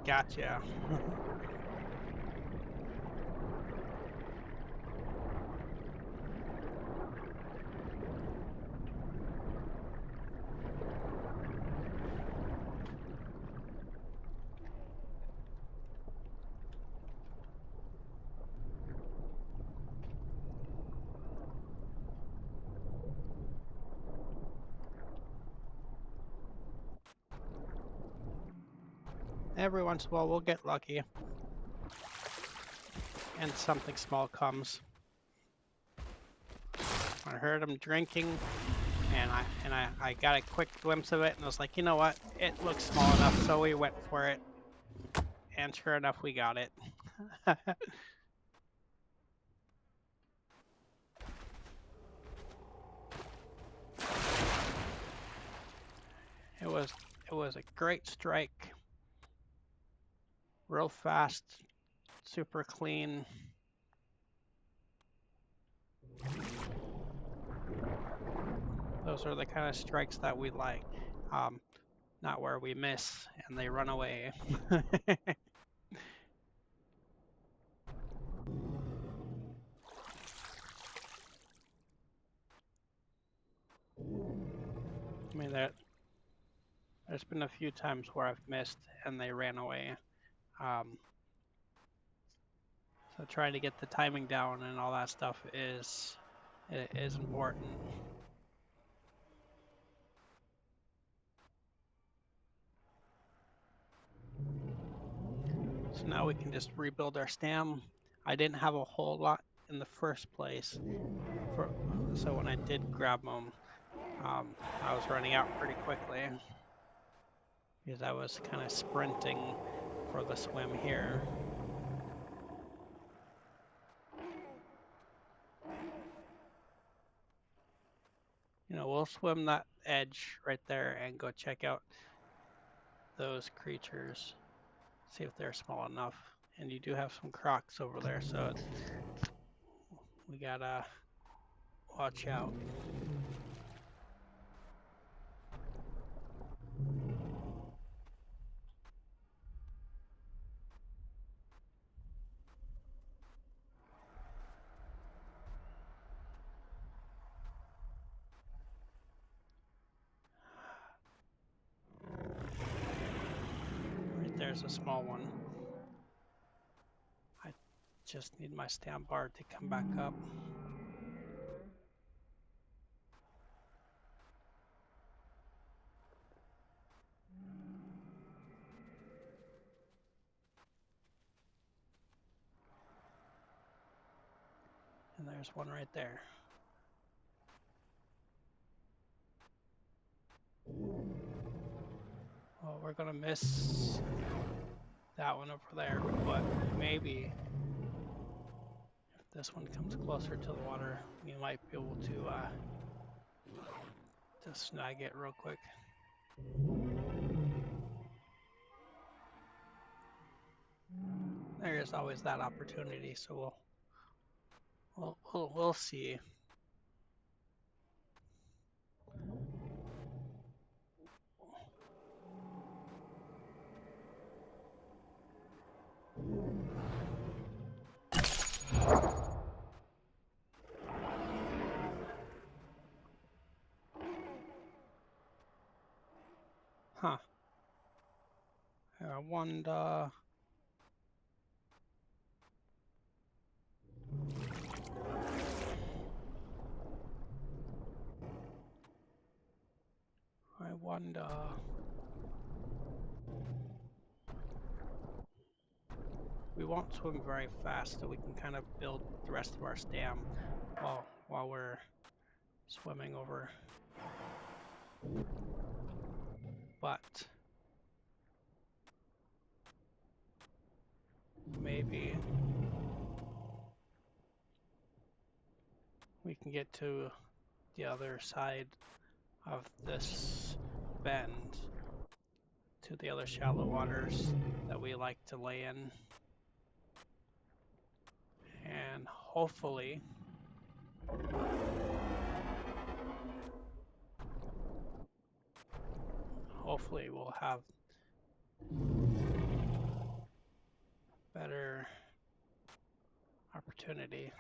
S1: Gotcha. Every once in a while we'll get lucky and something small comes. I heard him drinking and I got a quick glimpse of it and I was like, you know what, it looks small enough, so we went for it, and sure enough we got it. It was a great strike. Real fast, super clean. Those are the kind of strikes that we like. Not where we miss and they run away. I mean, there's been a few times where I've missed and they ran away. So trying to get the timing down and all that stuff is important. So now we can just rebuild our stem. I didn't have a whole lot in the first place, so when I did grab them, I was running out pretty quickly because I was kind of sprinting for the swim here. You know, we'll swim that edge right there and go check out those creatures, see if they're small enough. And you do have some crocs over there, so we gotta watch out. Right there's a small one. I just need my stamp bar to come back up. And there's one right there. Well, we're gonna miss that one over there, but maybe if this one comes closer to the water, we might be able to snag it real quick. There is always that opportunity, so we'll see. Huh. I wonder. We won't swim very fast, so we can kind of build the rest of our stam while we're swimming over. But maybe we can get to the other side of this bend, to the other shallow waters that we like to lay in. And hopefully we'll have better opportunity.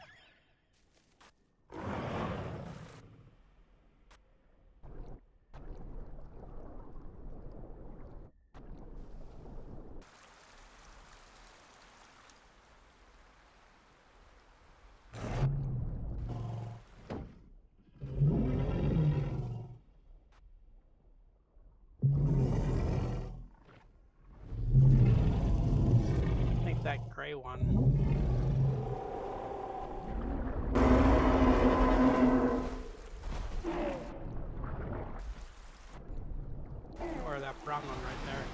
S1: That gray one. Or that brown one right there.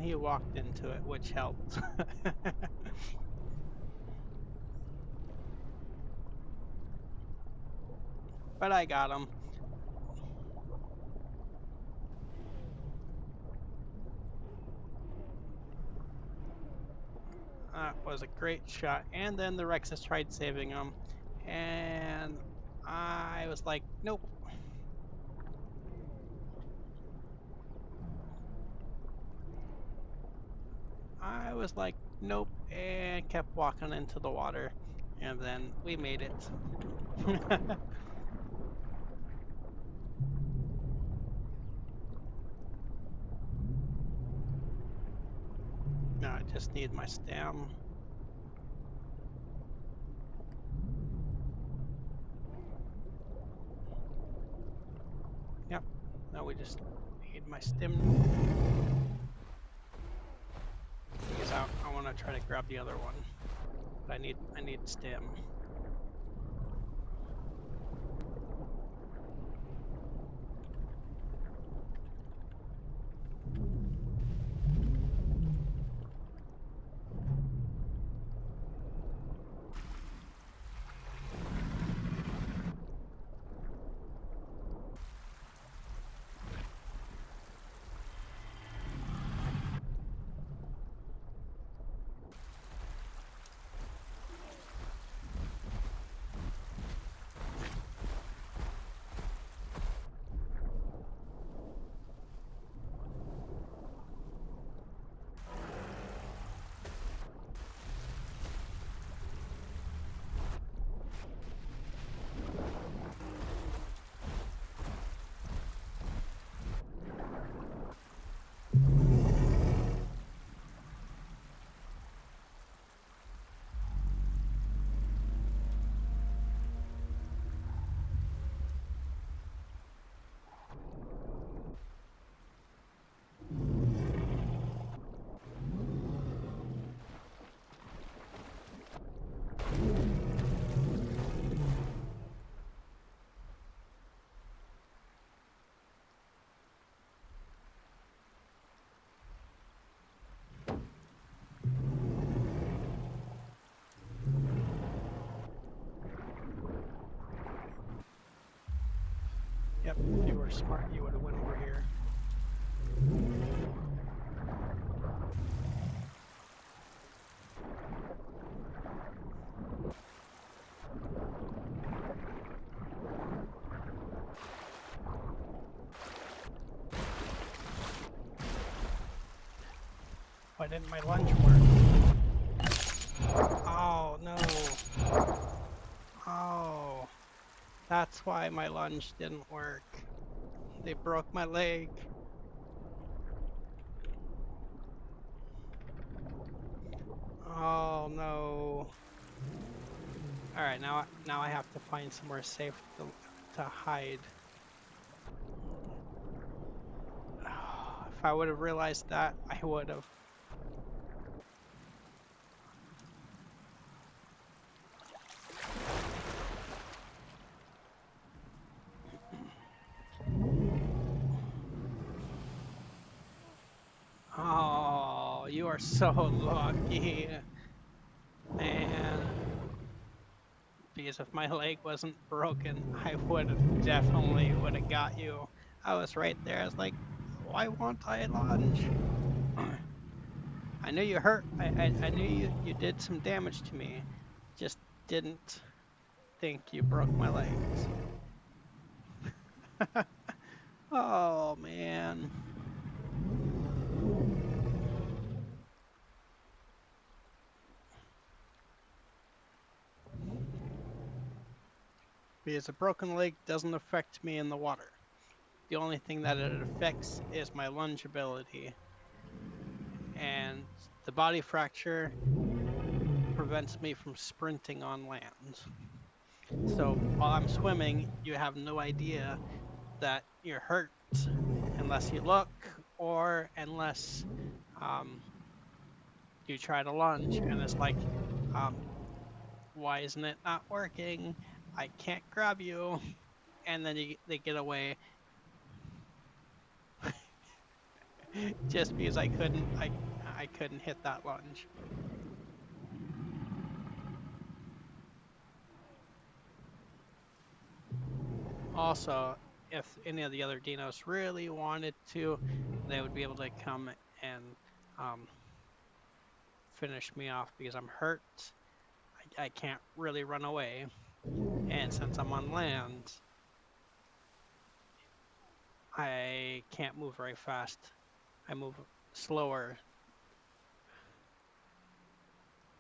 S1: and he walked into it, which helped. But I got him. That was a great shot. And then the Rexes tried saving him. And I was like, nope. I was like, nope, and kept walking into the water. And then we made it. Now I just need my stem. Yep, now we just need my stem. Because I want to try to grab the other one. But I need stem. Yep, if you were smart, you would have went over here. Why didn't my lunge work? Oh, no. Oh, that's why my lunge didn't work. They broke my leg. Oh, no. Alright, now I have to find somewhere safe to hide. If I would have realized that, I would have. Oh, you are so lucky. Man. Because if my leg wasn't broken, I would have definitely would have got you. I was right there. I was like, why won't I lunge? I knew you hurt. I knew you did some damage to me. Just didn't think you broke my legs. Oh, man. Because a broken leg doesn't affect me in the water. The only thing that it affects is my lunge ability. And the body fracture prevents me from sprinting on land. So while I'm swimming, you have no idea that you're hurt unless you look or unless you try to lunge. And it's like, why isn't it not working? I can't grab you. And then they get away. just because I couldn't hit that lunge. Also, if any of the other dinos really wanted to, they would be able to come and finish me off because I'm hurt. I can't really run away, and since I'm on land, I can't move very fast. I move slower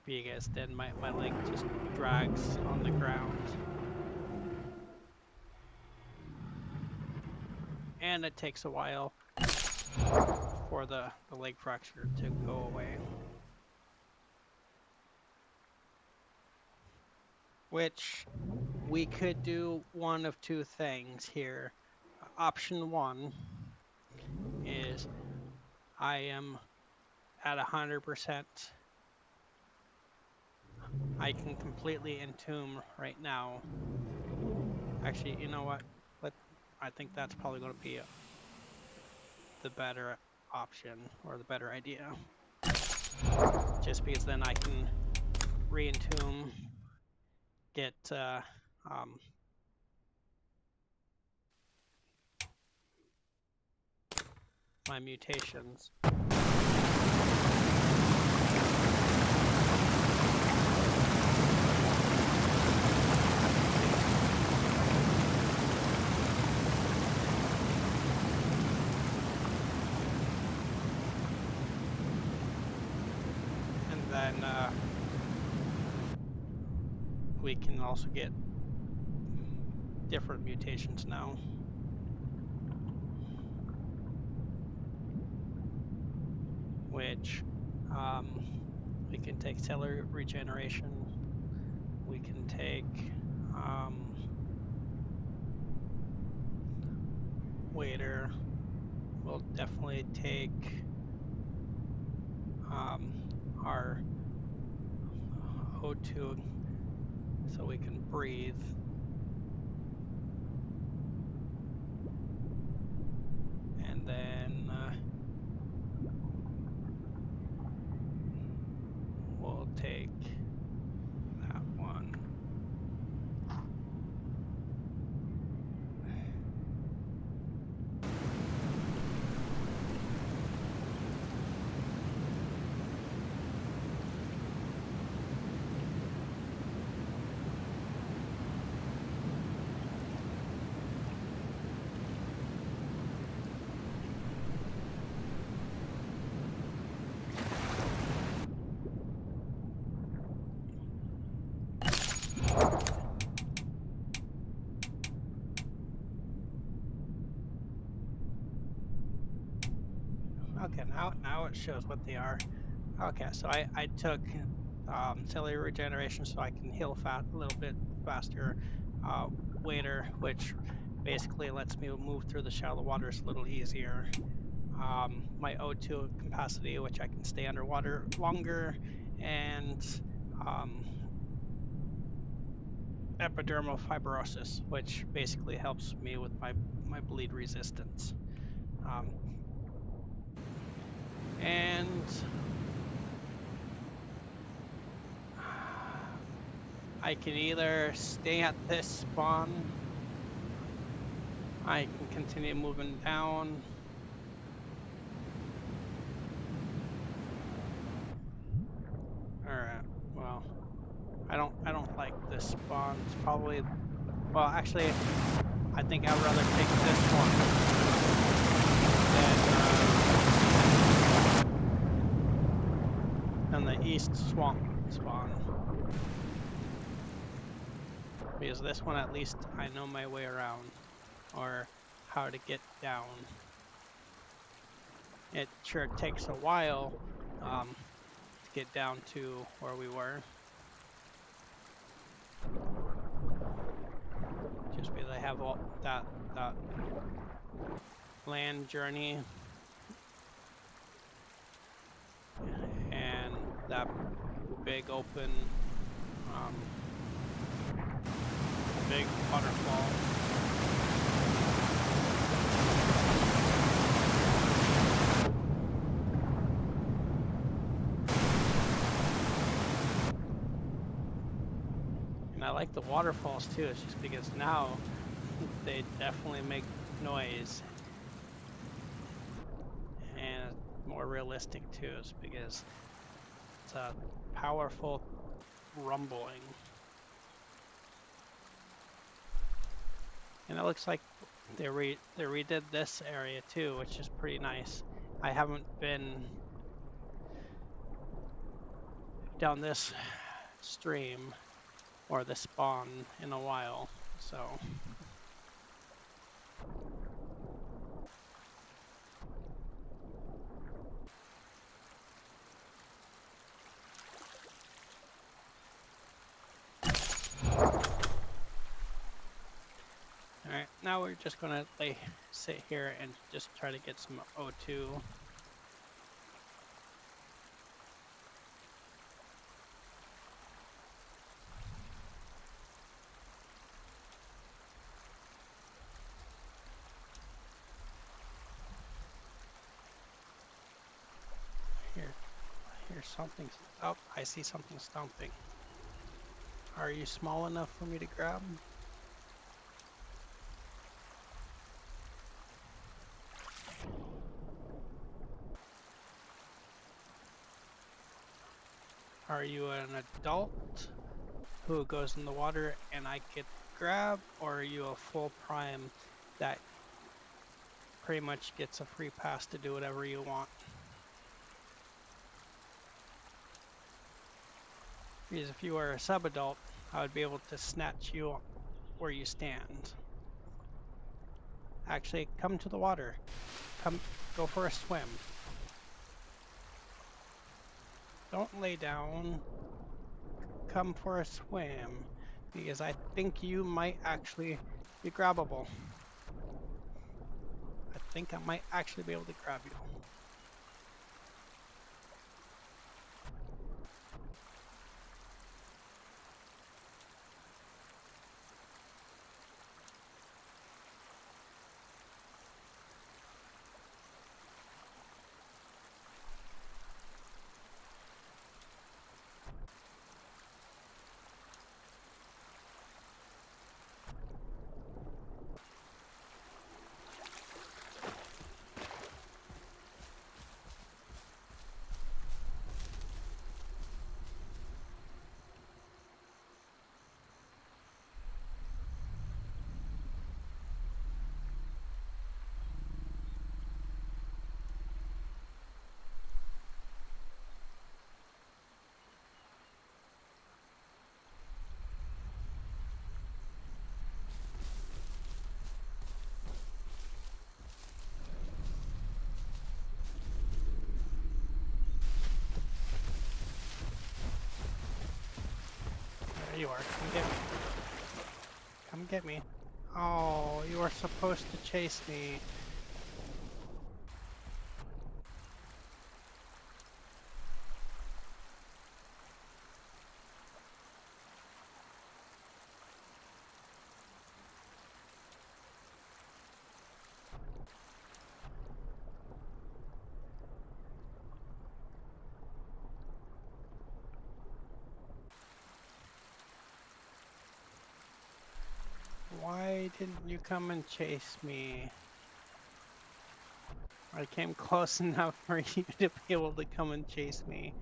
S1: because then my leg just drags on the ground. And it takes a while for the leg fracture to go away. Which we could do one of two things here. Option one is I am at 100%. I can completely entomb right now. Actually, you know what? I think that's probably going to be the better option or the better idea. Just because then I can re-entomb, get my mutations. And then we can also get different mutations now. Which we can take cellular regeneration, we can take waiter, we'll definitely take our O2 so we can breathe. And then we'll take that one. Okay, now it shows what they are. Okay, so I took cellular regeneration so I can heal fat a little bit faster. Waiter, which basically lets me move through the shallow waters a little easier. My O2 capacity, which I can stay underwater longer, and epidermal fibrosis, which basically helps me with my bleed resistance. And I can either stay at this spawn, I can continue moving down, or well, I don't like this spawn. It's probably, well, actually, I think I'd rather take this one than the east swamp spawn. Because this one, at least, I know my way around, or how to get down. It sure takes a while to get down to where we were. Just because I have all that land journey and that big open big waterfall. And I like the waterfalls too, it's just because now they definitely make noise. And more realistic too, is because it's a powerful rumbling. And it looks like they redid this area too, which is pretty nice. I haven't been down this stream or the spawn in a while, so. Alright, now we're just gonna sit here and just try to get some O2. Here's something. Oh, I see something stomping. Are you small enough for me to grab? Are you an adult who goes in the water and I could grab, or are you a full prime that pretty much gets a free pass to do whatever you want? Because if you were a sub-adult, I would be able to snatch you where you stand. Actually, come to the water. Go for a swim. Don't lay down. Come for a swim, because I think you might actually be grabbable. I think I might actually be able to grab you. There you are. Come get me. Come get me. Oh, you were supposed to chase me. Why didn't you come and chase me? I came close enough for you to be able to come and chase me.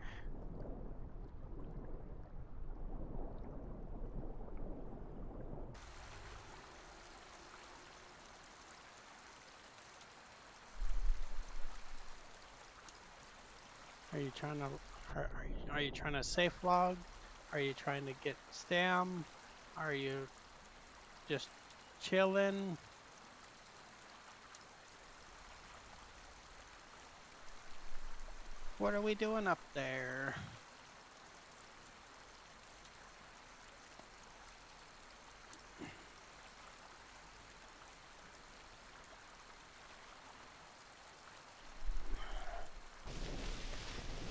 S1: Are you trying to are you trying to safe log? Are you trying to get stam? Are you just chilling? What are we doing up there?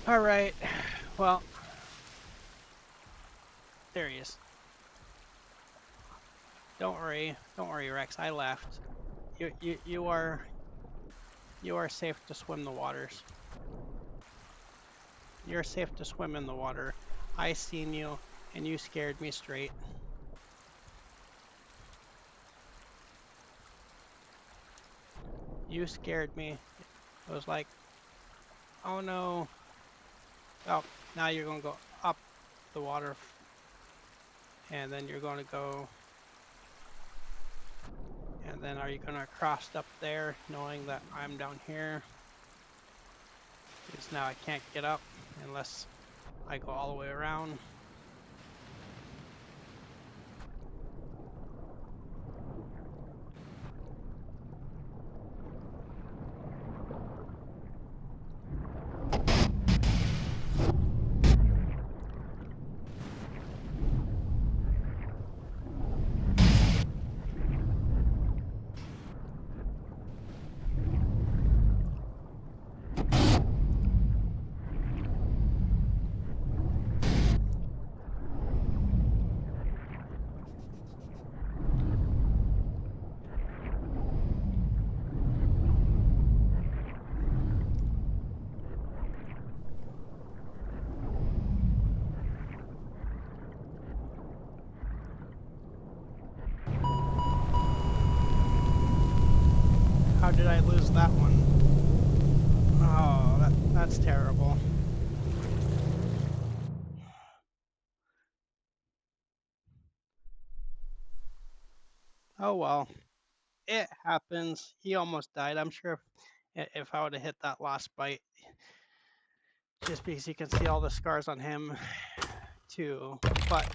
S1: All right, well, there he is. Don't worry, Rex. I left. You are safe to swim the waters. You're safe to swim in the water. I seen you, and you scared me straight. You scared me. It was like, oh no. Oh, now you're gonna go up the water, and then you're gonna go, and then are you gonna cross up there knowing that I'm down here? Because now I can't get up unless I go all the way around. How did I lose that one? Oh, that's terrible. Oh well, it happens. He almost died. I'm sure if I would have hit that last bite, just because you can see all the scars on him too. But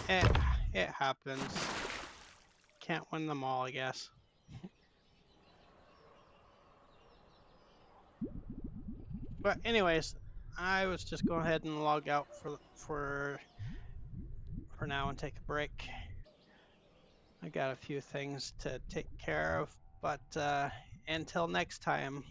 S1: it it happens. Can't win them all, I guess. But anyways, I was just going ahead and log out for now and take a break. I got a few things to take care of, but until next time.